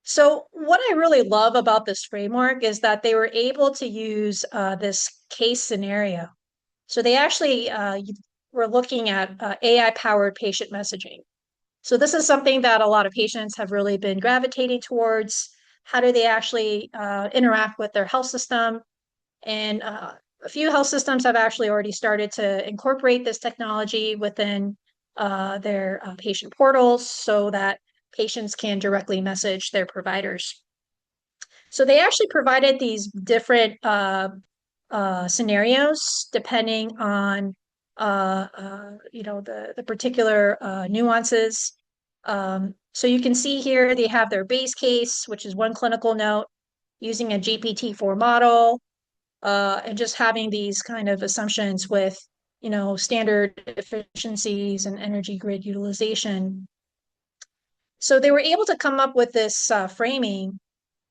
So what I really love about this framework is that they were able to use this case scenario. So they actually were looking at AI-powered patient messaging. So this is something that a lot of patients have really been gravitating towards. How do they actually interact with their health system? And a few health systems have actually already started to incorporate this technology within their patient portals so that patients can directly message their providers. So they actually provided these different scenarios depending on the particular nuances. So you can see here they have their base case, which is one clinical note, using a GPT-4 model, and just having these kind of assumptions with, standard efficiencies and energy grid utilization. So they were able to come up with this framing.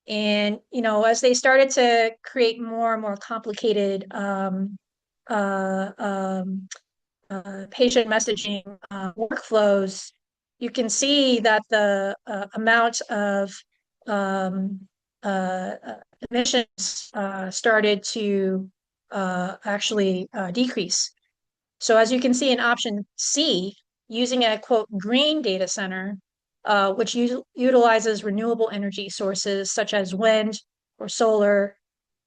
And, as they started to create more and more complicated patient messaging workflows, you can see that the amount of emissions started to actually decrease. So as you can see in option C, using a quote green data center, which utilizes renewable energy sources such as wind or solar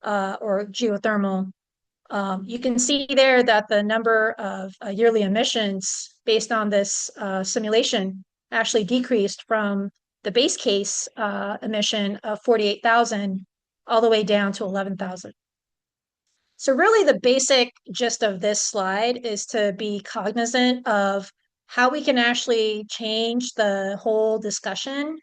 or geothermal, you can see there that the number of yearly emissions based on this simulation actually decreased from the base case emission of 48,000 all the way down to 11,000. So really the basic gist of this slide is to be cognizant of how we can actually change the whole discussion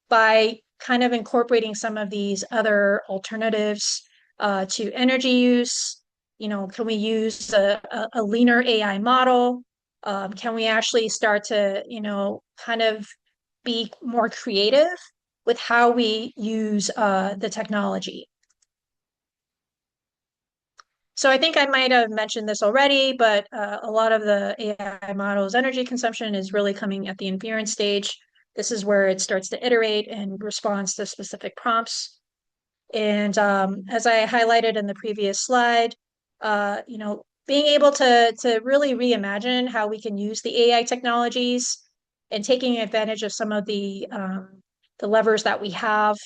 by kind of incorporating some of these other alternatives to energy use. Can we use a leaner AI model? Can we actually start to, kind of be more creative with how we use the technology. So I think I might have mentioned this already, but a lot of the AI models' energy consumption is really coming at the inference stage. This is where it starts to iterate and responds to specific prompts. And as I highlighted in the previous slide, being able to really reimagine how we can use the AI technologies and taking advantage of some of the levers that we have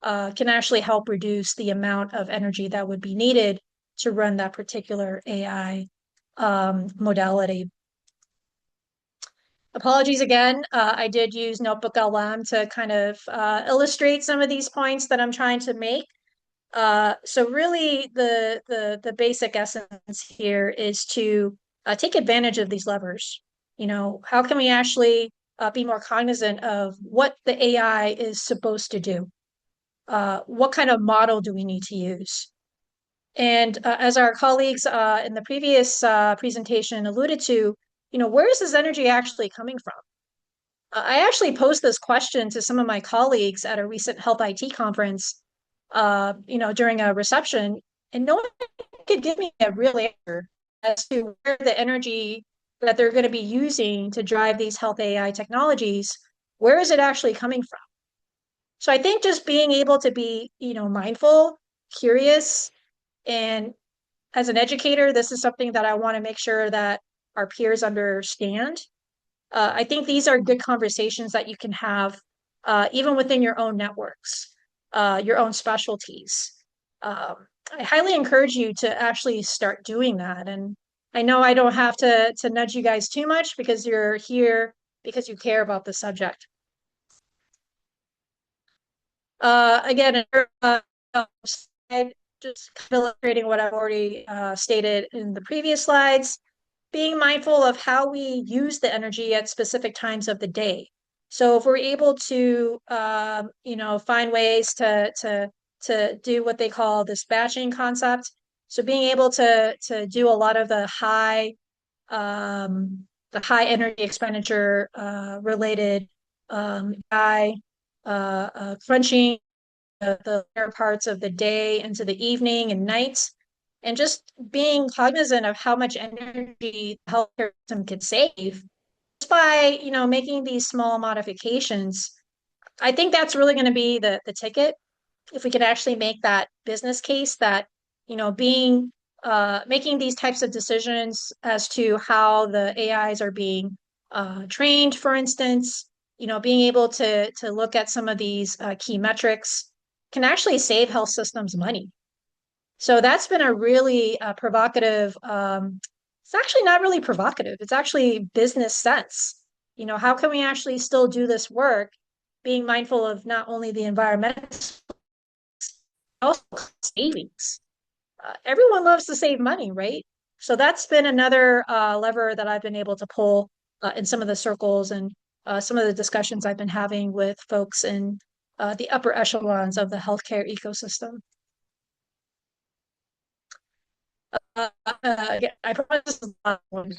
can actually help reduce the amount of energy that would be needed to run that particular AI modality. Apologies again. I did use Notebook-LM to kind of illustrate some of these points that I'm trying to make. So really the basic essence here is to take advantage of these levers. How can we actually be more cognizant of what the AI is supposed to do? What kind of model do we need to use? And as our colleagues in the previous presentation alluded to, where is this energy actually coming from? I actually posed this question to some of my colleagues at a recent Health IT conference, during a reception, and no one could give me a real answer as to where the energy that they're going to be using to drive these health AI technologies, where is it actually coming from? So I think just being able to be, mindful, curious, and as an educator, this is something that I want to make sure that our peers understand. I think these are good conversations that you can have even within your own networks, your own specialties. I highly encourage you to actually start doing that. And I know I don't have to nudge you guys too much because you're here because you care about the subject. Again, just kind of illustrating what I've already stated in the previous slides, being mindful of how we use the energy at specific times of the day. So if we're able to, find ways to do what they call this batching concept. So being able to do a lot of the high energy expenditure related crunching the later parts of the day into the evening and night, and just being cognizant of how much energy the healthcare system could save just by making these small modifications. I think that's really going to be the ticket. If we could actually make that business case that being making these types of decisions as to how the AIs are being trained, for instance, being able to look at some of these key metrics can actually save health systems money. So that's been a really provocative, it's actually not really provocative, it's actually business sense. How can we actually still do this work, being mindful of not only the environmental, also savings? Everyone loves to save money, right? So that's been another lever that I've been able to pull in some of the circles and some of the discussions I've been having with folks in the upper echelons of the healthcare ecosystem. I promise this is the last one.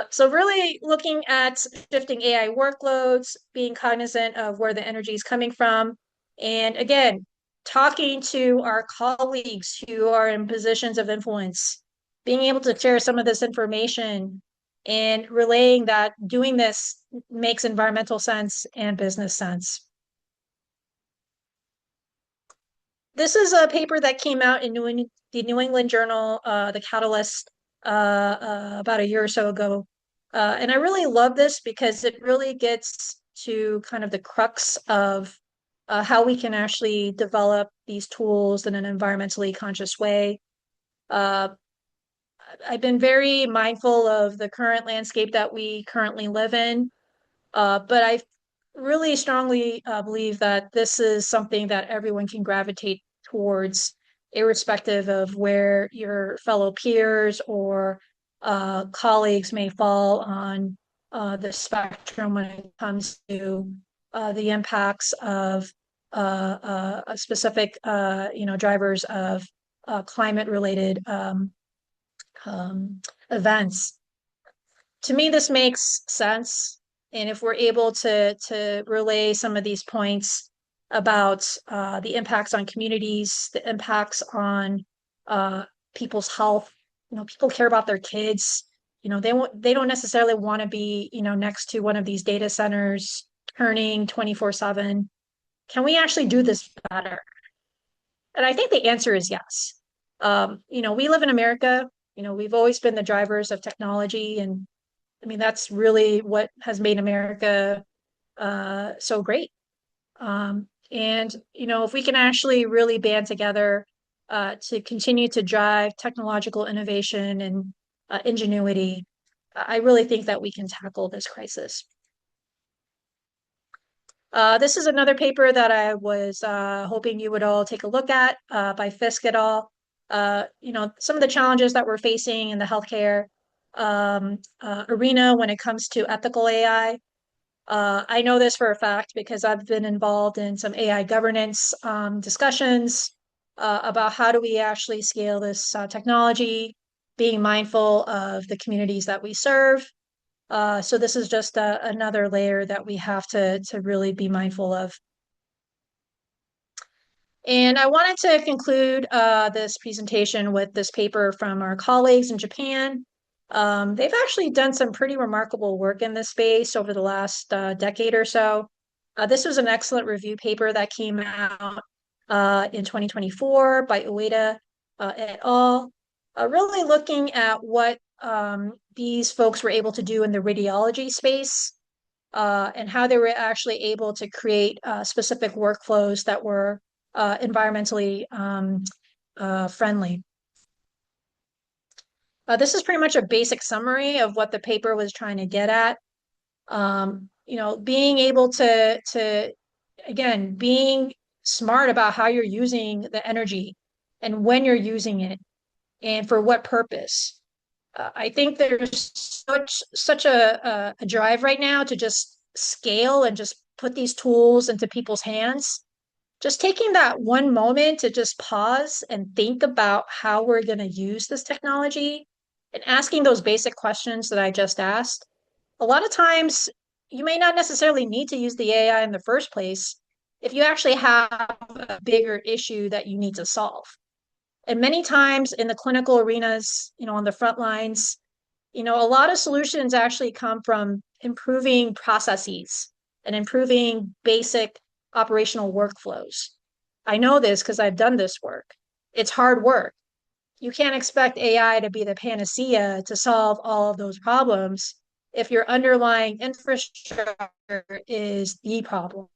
So really looking at shifting AI workloads, being cognizant of where the energy is coming from, and again, talking to our colleagues who are in positions of influence, being able to share some of this information and relaying that doing this makes environmental sense and business sense. This is a paper that came out in the New England Journal, The Catalyst, about a year or so ago. And I really love this because it really gets to kind of the crux of how we can actually develop these tools in an environmentally conscious way. I've been very mindful of the current landscape that we currently live in, but I really strongly believe that this is something that everyone can gravitate towards, irrespective of where your fellow peers or colleagues may fall on the spectrum when it comes to the impacts of a specific, drivers of climate-related events. To me, this makes sense. And if we're able to relay some of these points about the impacts on communities, the impacts on people's health. People care about their kids. They don't necessarily want to be, next to one of these data centers turning 24/7. Can we actually do this better? And I think the answer is yes. We live in America. We've always been the drivers of technology, and I mean that's really what has made America so great. And if we can actually really band together to continue to drive technological innovation and ingenuity, I really think that we can tackle this crisis. This is another paper that I was hoping you would all take a look at by Fisk et al. Some of the challenges that we're facing in the healthcare arena when it comes to ethical AI. I know this for a fact because I've been involved in some AI governance discussions about how do we actually scale this technology, being mindful of the communities that we serve. So this is just another layer that we have to really be mindful of. And I wanted to conclude this presentation with this paper from our colleagues in Japan. They've actually done some pretty remarkable work in this space over the last decade or so. This was an excellent review paper that came out in 2024 by Ueda et al. Really looking at what these folks were able to do in the radiology space and how they were actually able to create specific workflows that were environmentally friendly. This is pretty much a basic summary of what the paper was trying to get at. Being able to again, being smart about how you're using the energy and when you're using it and for what purpose. I think there's such a drive right now to just scale and just put these tools into people's hands. Just taking that one moment to just pause and think about how we're going to use this technology and asking those basic questions that I just asked. A lot of times, you may not necessarily need to use the AI in the first place if you actually have a bigger issue that you need to solve. And many times in the clinical arenas, on the front lines, a lot of solutions actually come from improving processes and improving basic operational workflows. I know this because I've done this work. It's hard work. You can't expect AI to be the panacea to solve all of those problems if your underlying infrastructure is the problem.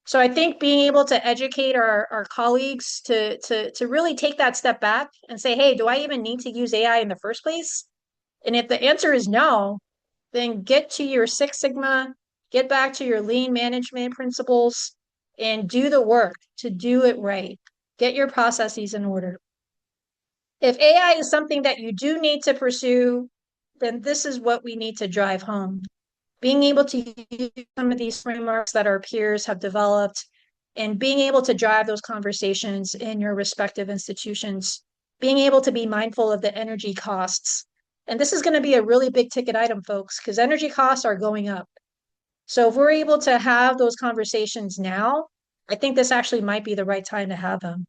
So I think being able to educate our colleagues to really take that step back and say, hey, do I even need to use AI in the first place? And if the answer is no, then get to your Six Sigma, get back to your lean management principles, and do the work to do it right. Get your processes in order. If AI is something that you do need to pursue, then this is what we need to drive home. Being able to use some of these frameworks that our peers have developed and being able to drive those conversations in your respective institutions, being able to be mindful of the energy costs. And this is going to be a really big ticket item, folks, because energy costs are going up. So if we're able to have those conversations now, I think this actually might be the right time to have them.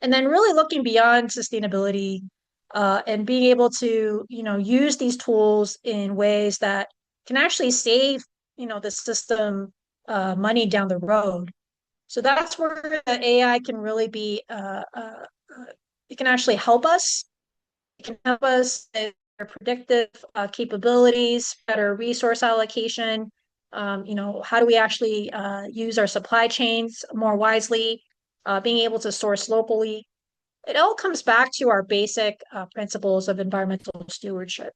And then really looking beyond sustainability and being able to, use these tools in ways that can actually save, the system money down the road. So that's where the AI can really be, it can actually help us. It can help us with our predictive capabilities, better resource allocation. How do we actually use our supply chains more wisely, being able to source locally. It all comes back to our basic principles of environmental stewardship.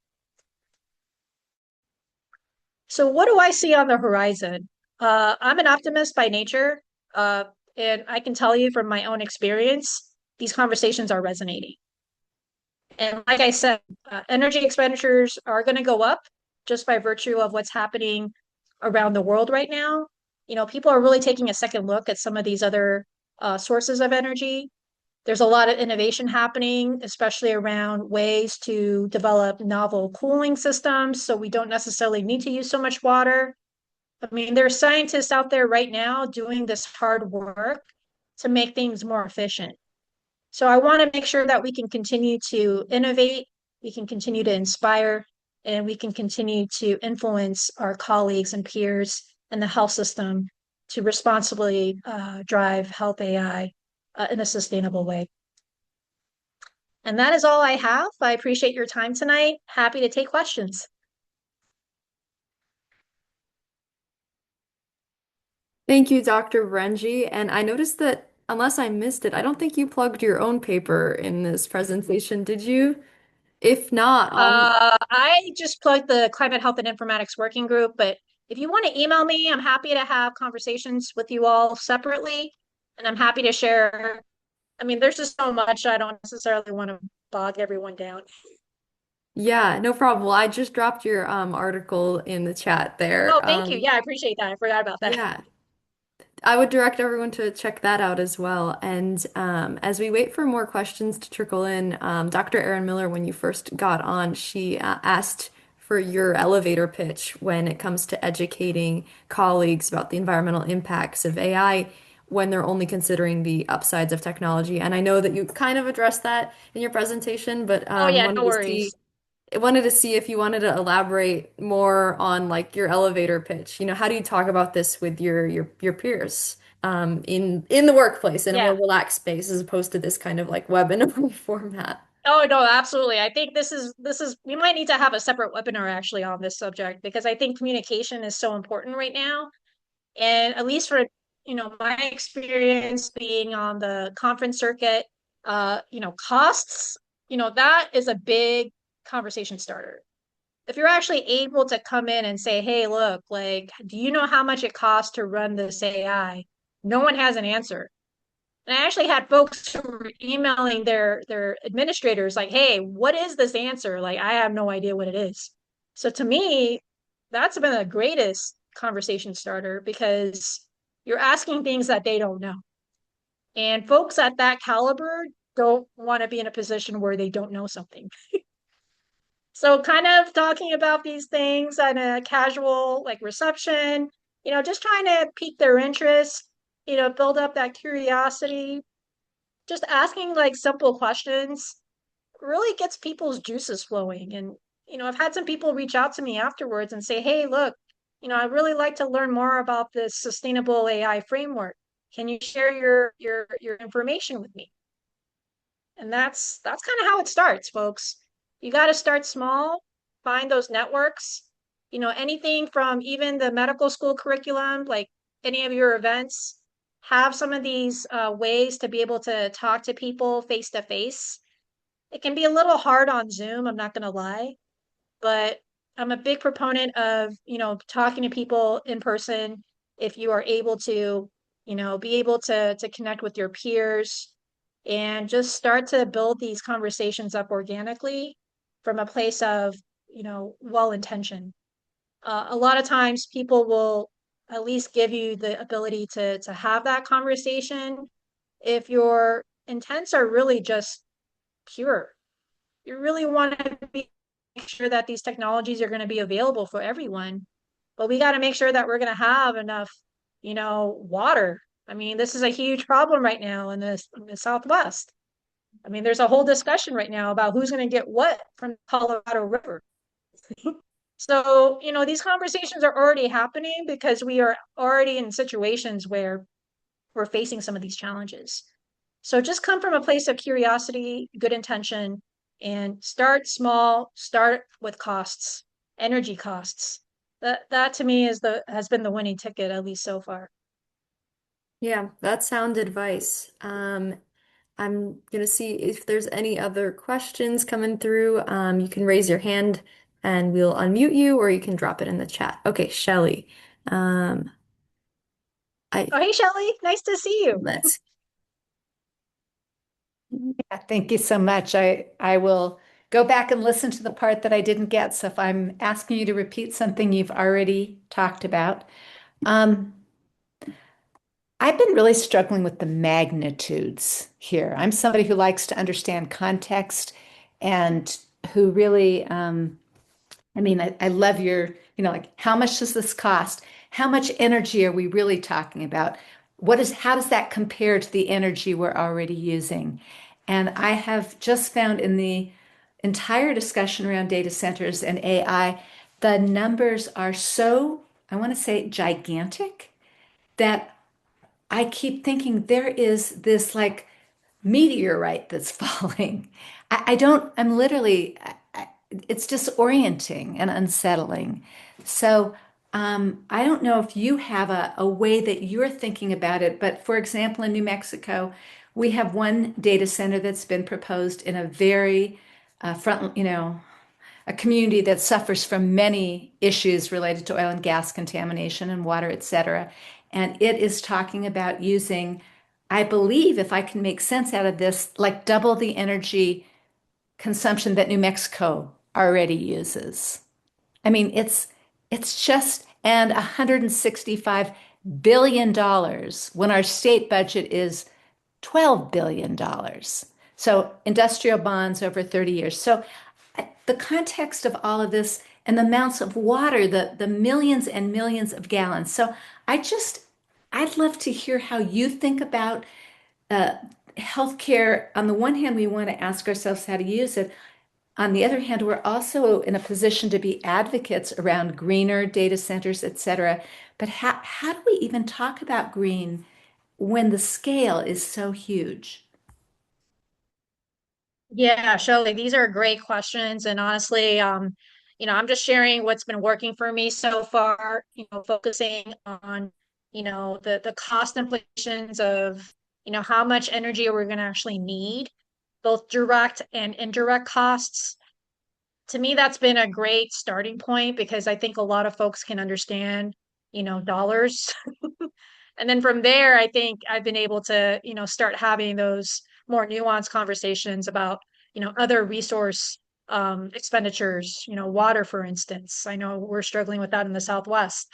So what do I see on the horizon? I'm an optimist by nature, and I can tell you from my own experience, these conversations are resonating. And like I said, energy expenditures are going to go up just by virtue of what's happening around the world right now. People are really taking a second look at some of these other sources of energy. There's a lot of innovation happening, especially around ways to develop novel cooling systems, so we don't necessarily need to use so much water. I mean, there are scientists out there right now doing this hard work to make things more efficient. So I want to make sure that we can continue to innovate, we can continue to inspire, and we can continue to influence our colleagues and peers in the health system to responsibly drive health AI in a sustainable way. And that is all I have. I appreciate your time tonight. Happy to take questions. Thank you, Dr. Renji. And I noticed that unless I missed it, I don't think you plugged your own paper in this presentation, did you? If not, I just plugged the Climate Health and Informatics Working Group, but if you want to email me, I'm happy to have conversations with you all separately, and I'm happy to share. I mean, there's just so much I don't necessarily want to bog everyone down. yeah, no problem. Well, I just dropped your article in the chat there. Oh, thank you. Yeah, I appreciate that. I forgot about that. Yeah, I would direct everyone to check that out as well. And as we wait for more questions to trickle in, Dr. Erin Miller, when you first got on, she asked for your elevator pitch when it comes to educating colleagues about the environmental impacts of AI when they're only considering the upsides of technology. And I know that you kind of addressed that in your presentation, but Oh yeah, no worries. wanted to see if you wanted to elaborate more on like your elevator pitch. You know, how do you talk about this with your peers in the workplace in a more Yeah. relaxed space as opposed to this kind of like webinar format? Oh no, absolutely. I think this is we might need to have a separate webinar actually on this subject because I think communication is so important right now. And at least for, my experience being on the conference circuit, costs, that is a big conversation starter. If you're actually able to come in and say, hey, look, like, do you know how much it costs to run this AI? No one has an answer. And I actually had folks who were emailing their administrators like, hey, what is this answer? Like, I have no idea what it is. So to me, that's been the greatest conversation starter because you're asking things that they don't know. And folks at that caliber don't want to be in a position where they don't know something. So kind of talking about these things on a casual like reception, just trying to pique their interest, build up that curiosity, just asking like simple questions really gets people's juices flowing. And, I've had some people reach out to me afterwards and say, hey, look, I'd really like to learn more about this sustainable AI framework. Can you share your information with me? And that's kind of how it starts, folks. You got to start small, find those networks. Anything from even the medical school curriculum, like any of your events, have some of these ways to be able to talk to people face to face. It can be a little hard on Zoom, I'm not going to lie, but I'm a big proponent of, talking to people in person if you are able to, be able to connect with your peers and just start to build these conversations up organically from a place of, well intention. A lot of times people will at least give you the ability to have that conversation if your intents are really just pure. You really want to make sure that these technologies are going to be available for everyone, but we got to make sure that we're going to have enough, water. I mean, this is a huge problem right now in the Southwest. I mean, there's a whole discussion right now about who's going to get what from the Colorado River. So, these conversations are already happening because we are already in situations where we're facing some of these challenges. So just come from a place of curiosity, good intention, and start small, start with costs, energy costs. That to me has been the winning ticket, at least so far. Yeah, that's sound advice. I'm gonna see if there's any other questions coming through. You can raise your hand and we'll unmute you, or you can drop it in the chat. Okay, Shelly. Um, I Oh, hey, Shelley, nice to see you. let's. Yeah, thank you so much. I will go back and listen to the part that I didn't get. So if I'm asking you to repeat something you've already talked about, um, I've been really struggling with the magnitudes here. I'm somebody who likes to understand context and who really I mean, I love your, like, how much does this cost? How much energy are we really talking about? How does that compare to the energy we're already using? And I have just found in the entire discussion around data centers and AI, the numbers are so, I want to say, gigantic that I keep thinking there is this like meteorite that's falling. I'm literally, it's disorienting and unsettling. So, I don't know if you have a way that you're thinking about it, but for example, in New Mexico, we have one data center that's been proposed in a very a community that suffers from many issues related to oil and gas contamination and water, et cetera. And it is talking about using, I believe, if I can make sense out of this, like double the energy consumption that New Mexico already uses. I mean, it's just and $165 billion when our state budget is $12 billion. So industrial bonds over 30 years. So the context of all of this and the amounts of water, the millions and millions of gallons. So I'd love to hear how you think about uh, healthcare. On the one hand, we want to ask ourselves how to use it. On the other hand, we're also in a position to be advocates around greener data centers, et cetera. But how do we even talk about green when the scale is so huge? Yeah, Shelley, these are great questions. And honestly, I'm just sharing what's been working for me so far, focusing on, the cost implications of, how much energy we're going to actually need, both direct and indirect costs. To me, that's been a great starting point because I think a lot of folks can understand, dollars. And then from there, I think I've been able to, start having those more nuanced conversations about, other resource expenditures, water, for instance. I know we're struggling with that in the Southwest.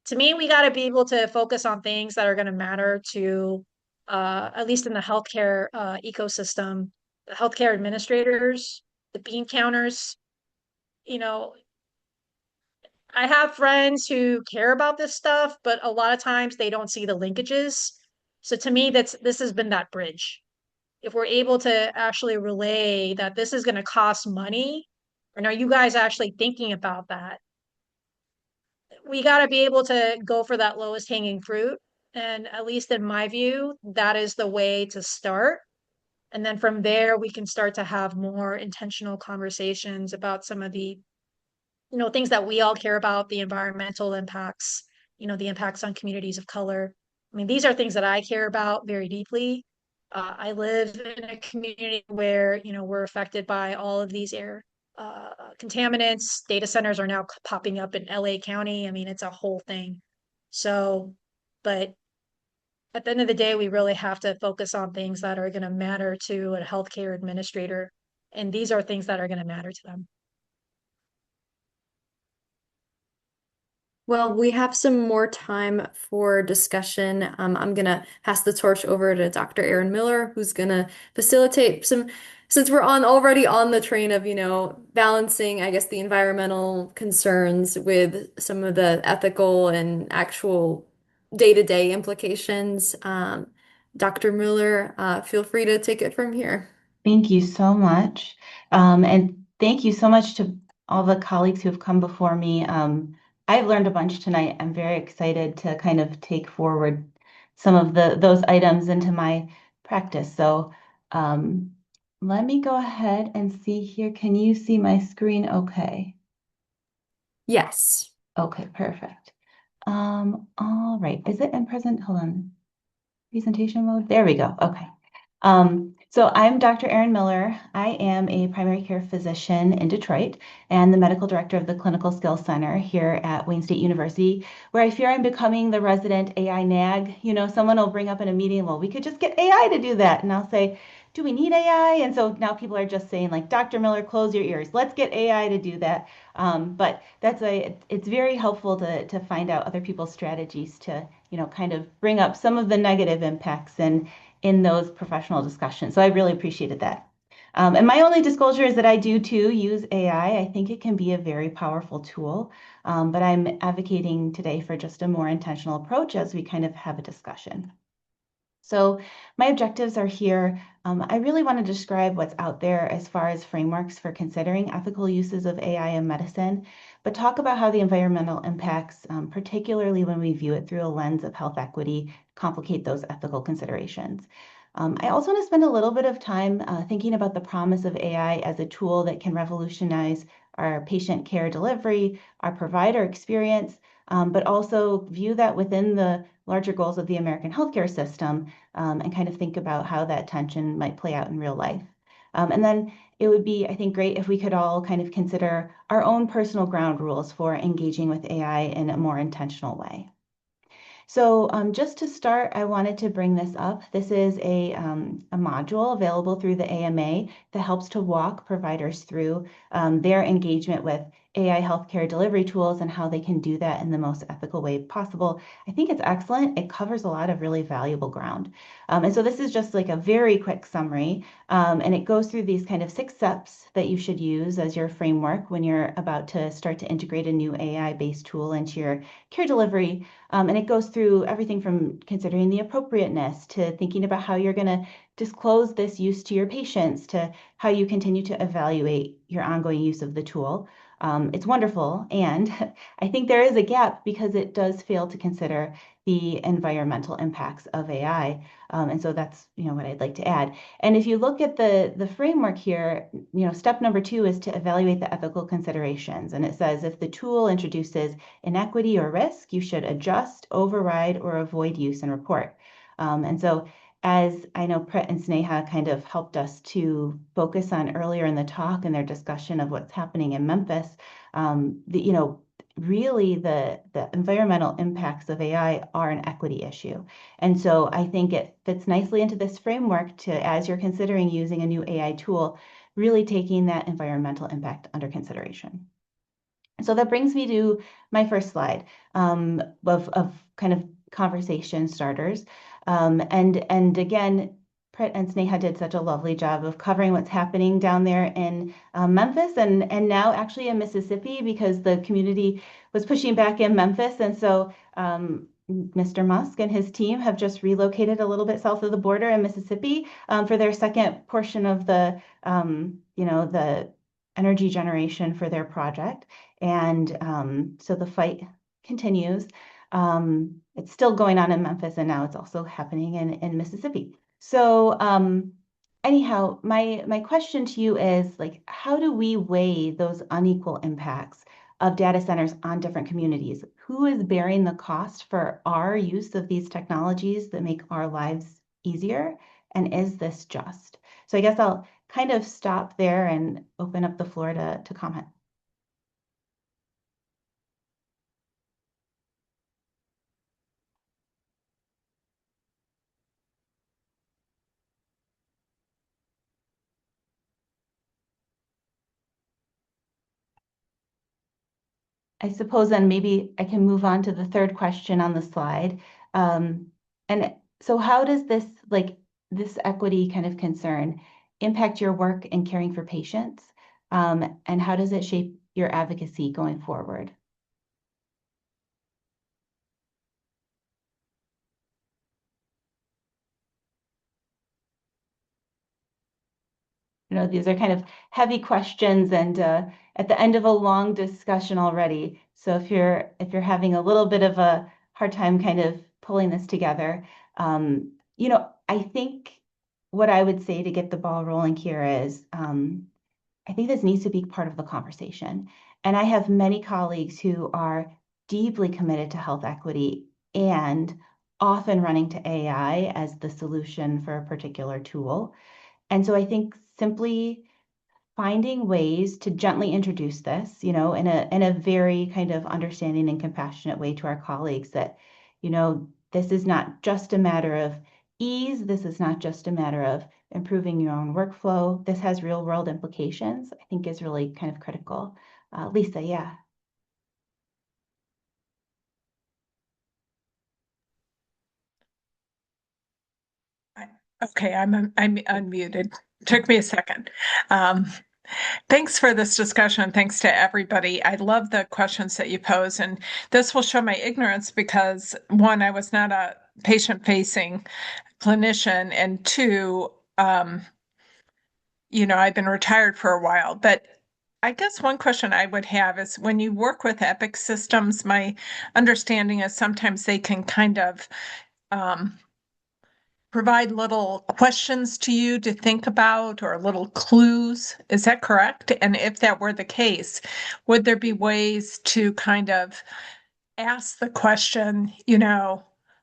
To me, we got to be able to focus on things that are going to matter to, at least in the healthcare ecosystem, the healthcare administrators, the bean counters. You know, I have friends who care about this stuff, but a lot of times they don't see the linkages. So to me, this has been that bridge. If we're able to actually relay that this is going to cost money, and are you guys actually thinking about that? We got to be able to go for that lowest hanging fruit. And at least in my view, that is the way to start. And then from there, we can start to have more intentional conversations about some of the things that we all care about, the environmental impacts, the impacts on communities of color. I mean, these are things that I care about very deeply. I live in a community where, we're affected by all of these air contaminants. Data centers are now popping up in LA County. I mean, it's a whole thing. So, but at the end of the day, we really have to focus on things that are going to matter to a healthcare administrator. And these are things that are going to matter to them. Well, we have some more time for discussion. I'm gonna pass the torch over to Dr. Erin Miller, who's gonna facilitate since we're already on the train of, balancing, I guess, the environmental concerns with some of the ethical and actual day-to-day implications. Dr. Miller, feel free to take it from here. Thank you so much. And thank you so much to all the colleagues who have come before me. I've learned a bunch tonight. I'm very excited to kind of take forward some of those items into my practice. So let me go ahead and see here. Can you see my screen okay? Yes. Okay, perfect. All right. Is it in present? Hold on. Presentation mode. There we go. Okay. So I'm Dr. Erin Miller. I am a primary care physician in Detroit and the medical director of the Clinical Skills Center here at Wayne State University, where I fear I'm becoming the resident AI nag. Someone will bring up in a meeting, well, we could just get AI to do that. And I'll say, do we need AI? And so now people are just saying, like, Dr. Miller, close your ears. Let's get AI to do that. But it's very helpful to find out other people's strategies to, kind of bring up some of the negative impacts and in those professional discussions. So I really appreciated that. And my only disclosure is that I do too use AI. I think it can be a very powerful tool, but I'm advocating today for just a more intentional approach as we kind of have a discussion. So my objectives are here. I really want to describe what's out there as far as frameworks for considering ethical uses of AI in medicine, but talk about how the environmental impacts, particularly when we view it through a lens of health equity, complicate those ethical considerations. I also want to spend a little bit of time thinking about the promise of AI as a tool that can revolutionize our patient care delivery, our provider experience, but also view that within the larger goals of the American healthcare system, and kind of think about how that tension might play out in real life. And then it would be, I think, great if we could all kind of consider our own personal ground rules for engaging with AI in a more intentional way. So just to start, I wanted to bring this up. This is a module available through the AMA that helps to walk providers through their engagement with AI healthcare delivery tools and how they can do that in the most ethical way possible. I think it's excellent. It covers a lot of really valuable ground. And so this is just like a very quick summary, and it goes through these kind of 6 steps that you should use as your framework when you're about to start to integrate a new AI-based tool into your care delivery. And it goes through everything from considering the appropriateness to thinking about how you're going to disclose this use to your patients to how you continue to evaluate your ongoing use of the tool. It's wonderful. And I think there is a gap because it does fail to consider the environmental impacts of AI. And so that's, what I'd like to add. And if you look at the framework here, step number 2 is to evaluate the ethical considerations. And it says if the tool introduces inequity or risk, you should adjust, override, or avoid use and report. And so as I know Prit and Sneha kind of helped us to focus on earlier in the talk and their discussion of what's happening in Memphis, really the environmental impacts of AI are an equity issue. And so I think it fits nicely into this framework to, as you're considering using a new AI tool, really taking that environmental impact under consideration. So that brings me to my first slide of kind of conversation starters. And again, Prit and Sneha did such a lovely job of covering what's happening down there in Memphis and now actually in Mississippi because the community was pushing back in Memphis. And so Mr. Musk and his team have just relocated a little bit south of the border in Mississippi for their second portion of the energy generation for their project. And so the fight continues. It's still going on in Memphis, and now it's also happening in Mississippi. So anyhow, my question to you is like, how do we weigh those unequal impacts of data centers on different communities? Who is bearing the cost for our use of these technologies that make our lives easier? And is this just? So I guess I'll kind of stop there and open up the floor to comment. I suppose then maybe I can move on to the third question on the slide. And so how does this equity kind of concern impact your work in caring for patients? And how does it shape your advocacy going forward? These are kind of heavy questions and at the end of a long discussion already. So if you're having a little bit of a hard time kind of pulling this together, I think what I would say to get the ball rolling here is I think this needs to be part of the conversation. And I have many colleagues who are deeply committed to health equity and often running to AI as the solution for a particular tool. And so I think simply finding ways to gently introduce this, in a very kind of understanding and compassionate way to our colleagues that, this is not just a matter of ease. This is not just a matter of improving your own workflow. This has real world implications, I think is really kind of critical. Lisa, yeah. Okay, I'm unmuted. Took me a second. Um, Thanks for this discussion. Thanks to everybody. I love the questions that you pose, and this will show my ignorance because one, I was not a patient-facing clinician, and two, I've been retired for a while. But I guess one question I would have is when you work with Epic systems, my understanding is sometimes they can kind of um, provide little questions to you to think about or little clues. Is that correct? And if that were the case, would there be ways to kind of ask the question,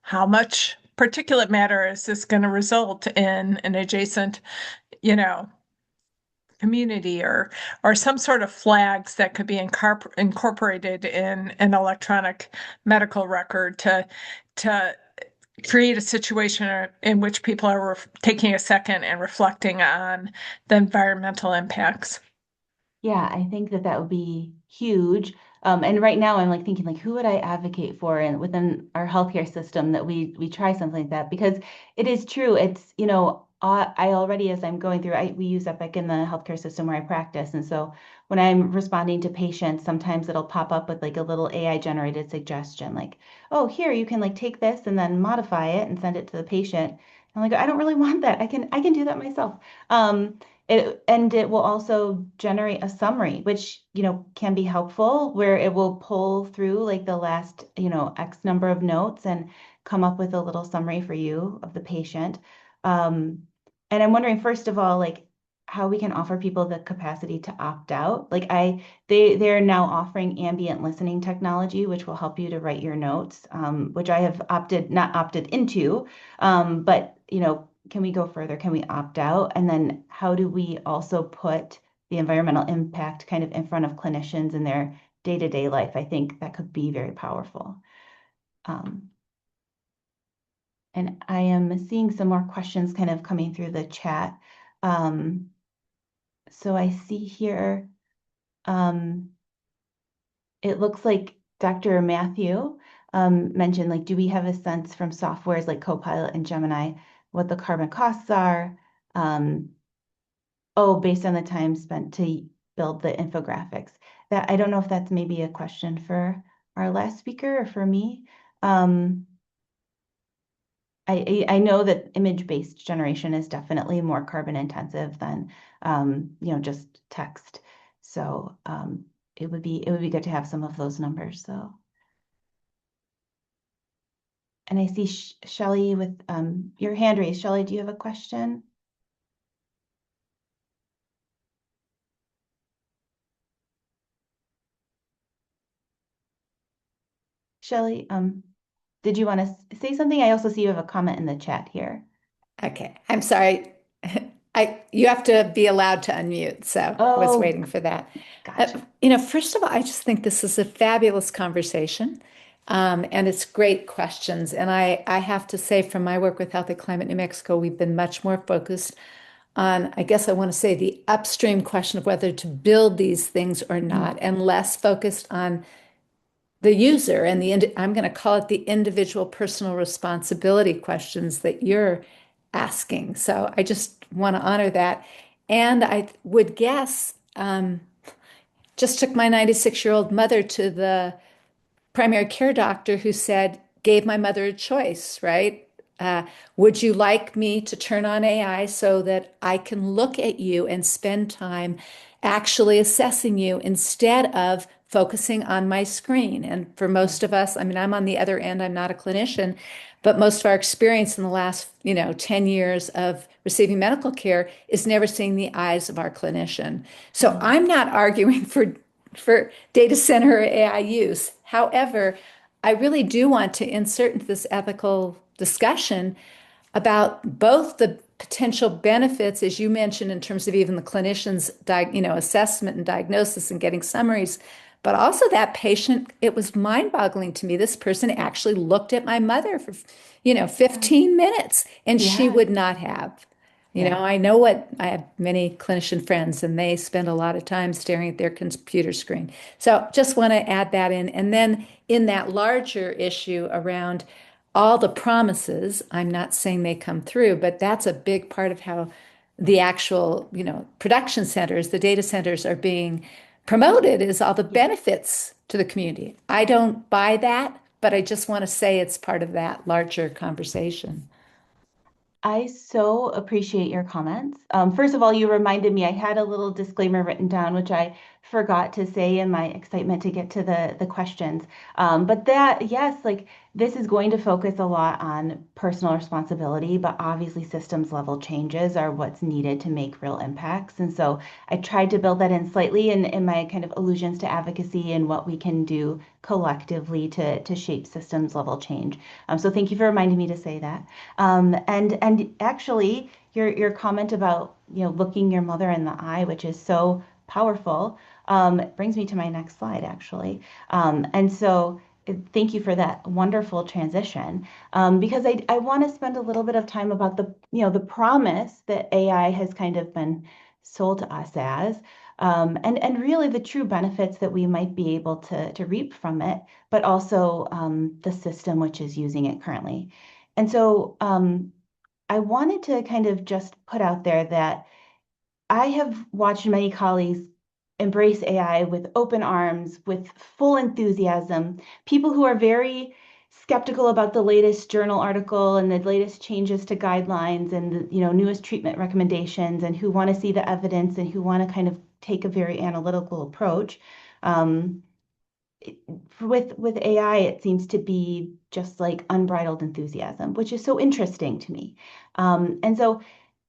how much particulate matter is this going to result in an adjacent, you know, community or some sort of flags that could be incorporated in an electronic medical record to create a situation in which people are taking a second and reflecting on the environmental impacts. Yeah, I think that that would be huge. And right now I'm like thinking like who would I advocate for and within our healthcare system that we try something like that because it is true. It's, I already as I'm going through, we use Epic in the healthcare system where I practice. And so when I'm responding to patients, sometimes it'll pop up with like a little AI generated suggestion, like, oh, here you can like take this and then modify it and send it to the patient. I'm like, I don't really want that. I can do that myself. And it will also generate a summary, which, can be helpful where it will pull through like the last, X number of notes and come up with a little summary for you of the patient. Um, and I'm wondering, first of all, like how we can offer people the capacity to opt out. Like they're now offering ambient listening technology, which will help you to write your notes, which I have not opted into, but can we go further? Can we opt out? And then how do we also put the environmental impact kind of in front of clinicians in their day-to-day life? I think that could be very powerful. And I am seeing some more questions kind of coming through the chat. So I see here, it looks like Dr. Matthew mentioned, like, do we have a sense from softwares like Copilot and Gemini what the carbon costs are? Based on the time spent to build the infographics. That I don't know if that's maybe a question for our last speaker or for me. I know that image-based generation is definitely more carbon intensive than just text. So it would be good to have some of those numbers though. And I see Shelley with your hand raised. Shelley, do you have a question? Shelley, did you want to say something? I also see you have a comment in the chat here. Okay, I'm sorry. You have to be allowed to unmute, so I was waiting for that. Gotcha. First of all, I just think this is a fabulous conversation, and it's great questions. And I have to say, from my work with Healthy Climate New Mexico, we've been much more focused on, I guess I want to say, the upstream question of whether to build these things or not, and less focused on the user and I'm going to call it the individual personal responsibility questions that you're asking. So I just want to honor that. And I would guess, just took my 96-year-old mother to the primary care doctor who gave my mother a choice, right? Would you like me to turn on AI so that I can look at you and spend time actually assessing you instead of focusing on my screen? And for most of us, I mean, I'm on the other end, I'm not a clinician, but most of our experience in the last, 10 years of receiving medical care is never seeing the eyes of our clinician. So I'm not arguing for data center or AI use. However, I really do want to insert into this ethical discussion about both the potential benefits, as you mentioned, in terms of even the clinician's assessment and diagnosis and getting summaries, but also that patient, it was mind-boggling to me. This person actually looked at my mother for 15 minutes, and she would not have. I know I have many clinician friends, and they spend a lot of time staring at their computer screen. So just want to add that in. And then in that larger issue around all the promises, I'm not saying they come through, but that's a big part of how the actual, production centers, the data centers are being promoted as all the benefits to the community. I don't buy that, but I just want to say it's part of that larger conversation. I so appreciate your comments. First of all, you reminded me I had a little disclaimer written down, which I forgot to say in my excitement to get to the questions. But that, yes, like this is going to focus a lot on personal responsibility, but obviously systems level changes are what's needed to make real impacts. And so I tried to build that in slightly in my kind of allusions to advocacy and what we can do collectively to shape systems level change. So thank you for reminding me to say that. And actually, your comment about looking your mother in the eye, which is so powerful, brings me to my next slide actually. And so thank you for that wonderful transition, because I want to spend a little bit of time about the promise that AI has kind of been sold to us as. And really the true benefits that we might be able to reap from it, but also the system which is using it currently. And so I wanted to kind of just put out there that I have watched many colleagues embrace AI with open arms, with full enthusiasm, people who are very skeptical about the latest journal article and the latest changes to guidelines and the newest treatment recommendations, and who want to see the evidence and who want to kind of take a very analytical approach. Um, with AI, it seems to be just like unbridled enthusiasm, which is so interesting to me. And so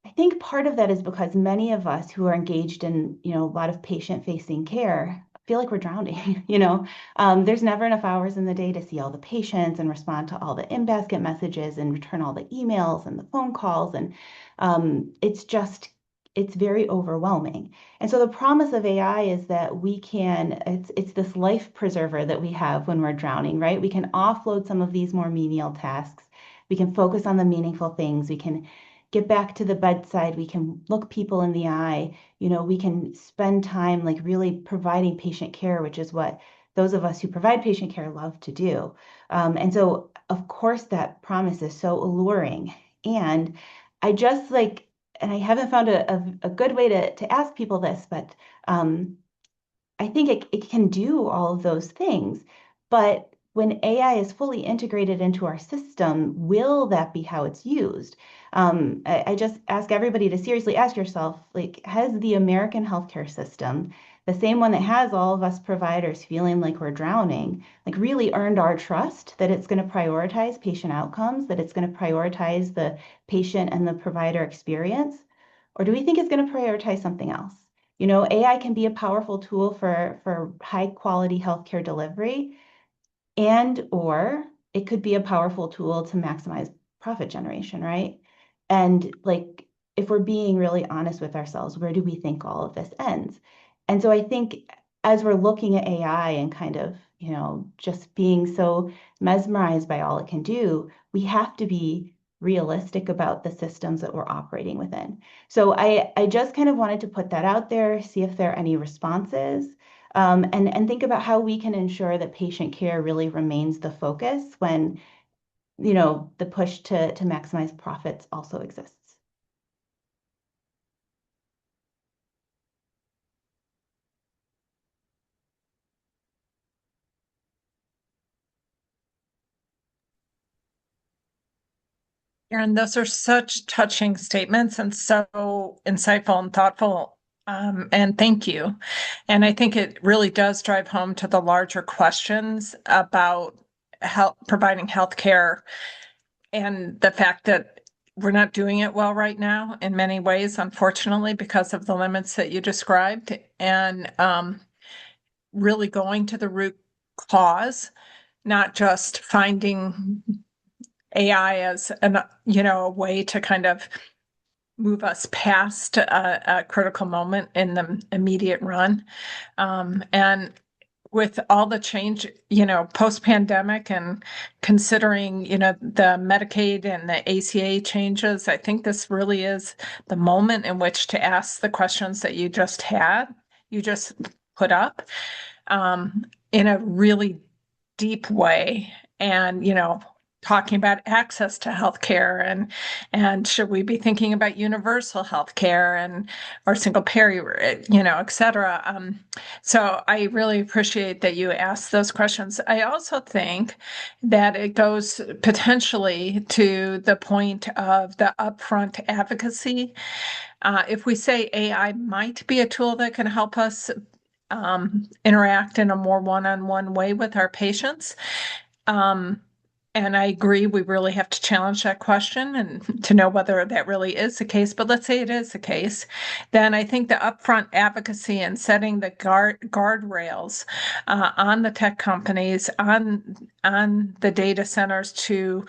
I think part of that is because many of us who are engaged in, a lot of patient-facing care feel like we're drowning, There's never enough hours in the day to see all the patients and respond to all the in-basket messages and return all the emails and the phone calls. And it's very overwhelming. And so the promise of AI is that it's this life preserver that we have when we're drowning, right? We can offload some of these more menial tasks. We can focus on the meaningful things. We can get back to the bedside. We can look people in the eye. We can spend time like really providing patient care, which is what those of us who provide patient care love to do. And so, of course, that promise is so alluring. And I just like, and I haven't found a good way to ask people this, but I think it can do all of those things. But when AI is fully integrated into our system, will that be how it's used? I just ask everybody to seriously ask yourself, like, has the American healthcare system, the same one that has all of us providers feeling like we're drowning, like really earned our trust that it's going to prioritize patient outcomes, that it's going to prioritize the patient and the provider experience? Or do we think it's going to prioritize something else? AI can be a powerful tool for high quality healthcare delivery, or it could be a powerful tool to maximize profit generation, right? And like, if we're being really honest with ourselves, where do we think all of this ends? And so I think as we're looking at AI and kind of, just being so mesmerized by all it can do, we have to be realistic about the systems that we're operating within. So I just kind of wanted to put that out there, see if there are any responses, and think about how we can ensure that patient care really remains the focus when, the push to maximize profits also exists. Erin, those are such touching statements and so insightful and thoughtful. And thank you. And I think it really does drive home to the larger questions about providing healthcare and the fact that we're not doing it well right now in many ways, unfortunately, because of the limits that you described, and really going to the root cause, not just finding AI as a way to kind of move us past a critical moment in the immediate run. And with all the change, post-pandemic, and considering, the Medicaid and the ACA changes, I think this really is the moment in which to ask the questions that you just put up, in a really deep way. And, talking about access to healthcare and should we be thinking about universal healthcare and or single payer, et cetera. So I really appreciate that you asked those questions. I also think that it goes potentially to the point of the upfront advocacy. If we say AI might be a tool that can help us interact in a more one-on-one way with our patients. And I agree, we really have to challenge that question and to know whether that really is the case. But let's say it is the case, then I think the upfront advocacy and setting the guardrails on the tech companies, on the data centers to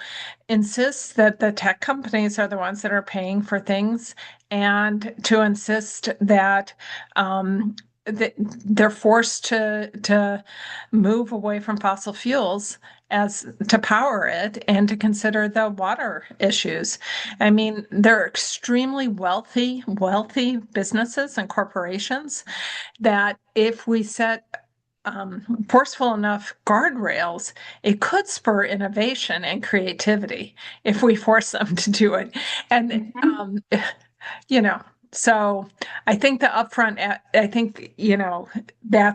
insist that the tech companies are the ones that are paying for things, and to insist that they're forced to move away from fossil fuels as to power it and to consider the water issues. I mean, they're extremely wealthy businesses and corporations that if we set forceful enough guardrails, it could spur innovation and creativity if we force them to do it. And you know, so I think that's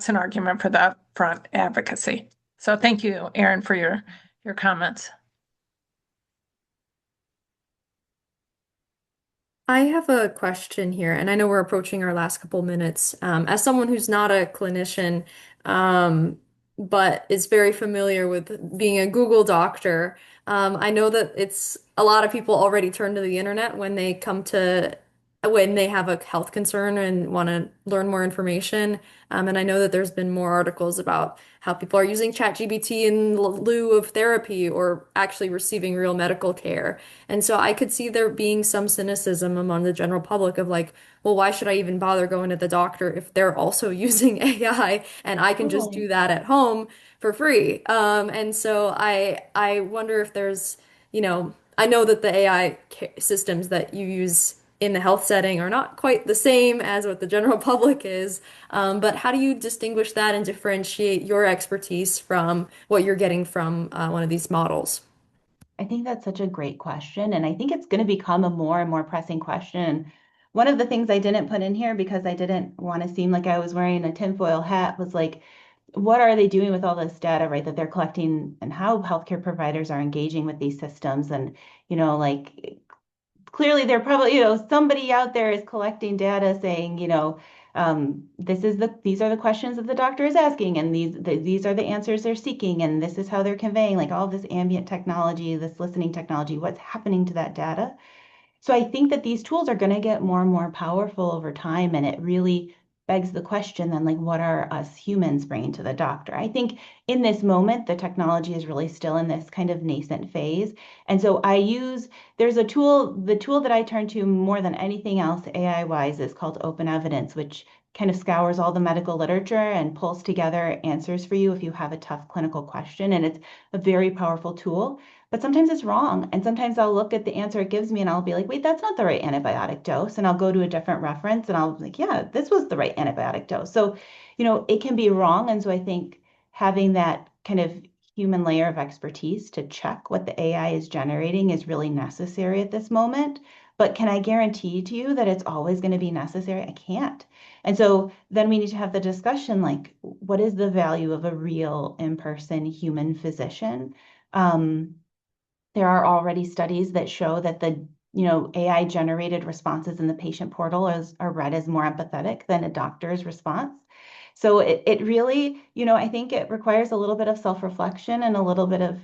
an argument for the upfront advocacy. So thank you, Erin, for your comments. I have a question here, and I know we're approaching our last couple minutes. As someone who's not a clinician, um, but is very familiar with being a Google doctor, I know that it's a lot of people already turn to the internet when they have a health concern and want to learn more information. And I know that there's been more articles about how people are using ChatGPT in lieu of therapy or actually receiving real medical care. And so I could see there being some cynicism among the general public of like, well, why should I even bother going to the doctor if they're also using AI and I can just do Totally. that at home for free? And so I wonder if I know that the AI systems that you use in the health setting are not quite the same as what the general public is. But how do you distinguish that and differentiate your expertise from what you're getting from one of these models? I think that's such a great question. And I think it's going to become a more and more pressing question. One of the things I didn't put in here because I didn't want to seem like I was wearing a tinfoil hat was like, what are they doing with all this data, right, that they're collecting and how healthcare providers are engaging with these systems? And, like clearly they're probably, somebody out there is collecting data saying, these are the questions that the doctor is asking, and these are the answers they're seeking, and this is how they're conveying like all this ambient technology, this listening technology, what's happening to that data. So I think that these tools are going to get more and more powerful over time, and it really begs the question then, like, what are us humans bringing to the doctor? I think in this moment, the technology is really still in this kind of nascent phase. And so there's the tool that I turn to more than anything else, AI-wise, is called Open Evidence, which kind of scours all the medical literature and pulls together answers for you if you have a tough clinical question. And it's a very powerful tool. But sometimes it's wrong. And sometimes I'll look at the answer it gives me and I'll be like, wait, that's not the right antibiotic dose. And I'll go to a different reference and I'll be like, yeah, this was the right antibiotic dose. So, it can be wrong. And so I think having that kind of human layer of expertise to check what the AI is generating is really necessary at this moment. But can I guarantee to you that it's always going to be necessary? I can't. And so then we need to have the discussion like, what is the value of a real in-person human physician? There are already studies that show that the AI generated responses in the patient portal are read as more empathetic than a doctor's response. So it really, I think it requires a little bit of self-reflection and a little bit of,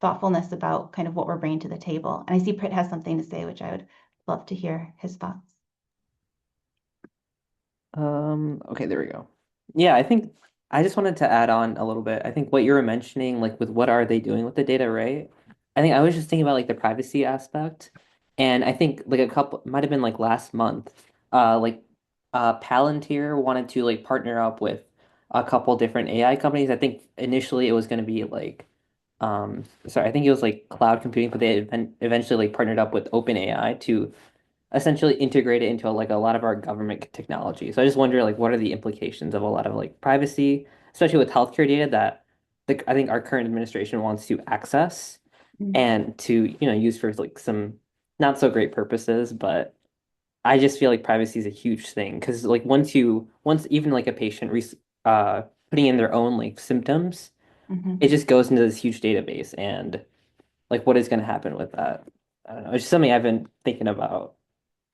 thoughtfulness about kind of what we're bringing to the table. And I see Prit has something to say, which I would love to hear his thoughts. Okay, there we go. Yeah, I think I just wanted to add on a little bit. I think what you were mentioning, like with what are they doing with the data, right? I think I was just thinking about like the privacy aspect. And I think like a couple might have been like last month, like Palantir wanted to like partner up with a couple different AI companies. I think initially it was going to be like sorry, I think it was like cloud computing, but they eventually like partnered up with OpenAI to essentially integrate it into like a lot of our government technology. So I just wonder like what are the implications of a lot of like privacy, especially with healthcare data that I think our current administration wants to access. and to, use for like some not so great purposes, but I just feel like privacy is a huge thing because like once even like a patient putting in their own like symptoms, Mhm. it just goes into this huge database and like what is going to happen with that? I don't know. It's just something I've been thinking about.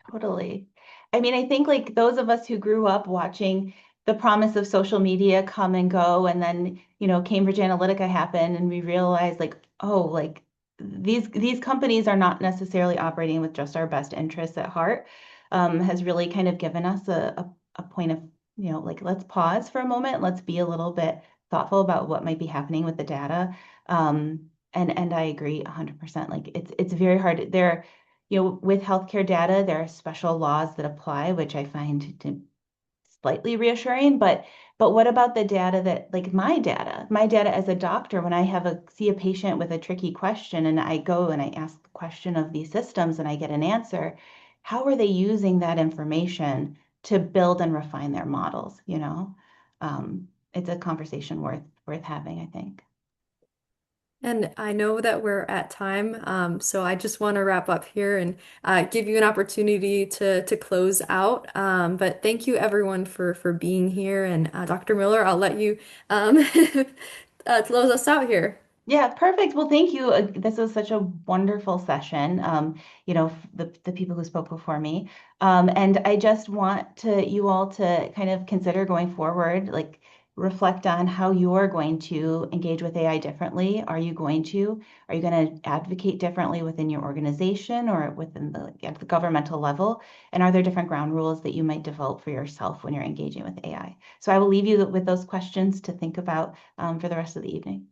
Totally. I mean, I think like those of us who grew up watching the promise of social media come and go, and then, Cambridge Analytica happened, and we realized like, oh, like these companies are not necessarily operating with just our best interests at heart, has really kind of given us a point of, like let's pause for a moment, let's be a little bit thoughtful about what might be happening with the data. And I agree 100%. Like it's very hard. With healthcare data, there are special laws that apply, which I find to slightly reassuring. But what about the data that, like my data as a doctor, when I see a patient with a tricky question and I go and I ask the question of these systems and I get an answer, how are they using that information to build and refine their models, It's a conversation worth having, I think. And I know that we're at time, so I just want to wrap up here and give you an opportunity to close out. But thank you everyone for being here. And Dr. Miller, I'll let you close us out here. Yeah, perfect. Well, thank you. This was such a wonderful session. The people who spoke before me. And I just want you all to kind of consider going forward, like reflect on how you're going to engage with AI differently. Are you going to advocate differently within your organization or at the governmental level? And are there different ground rules that you might develop for yourself when you're engaging with AI? So I will leave you with those questions to think about for the rest of the evening.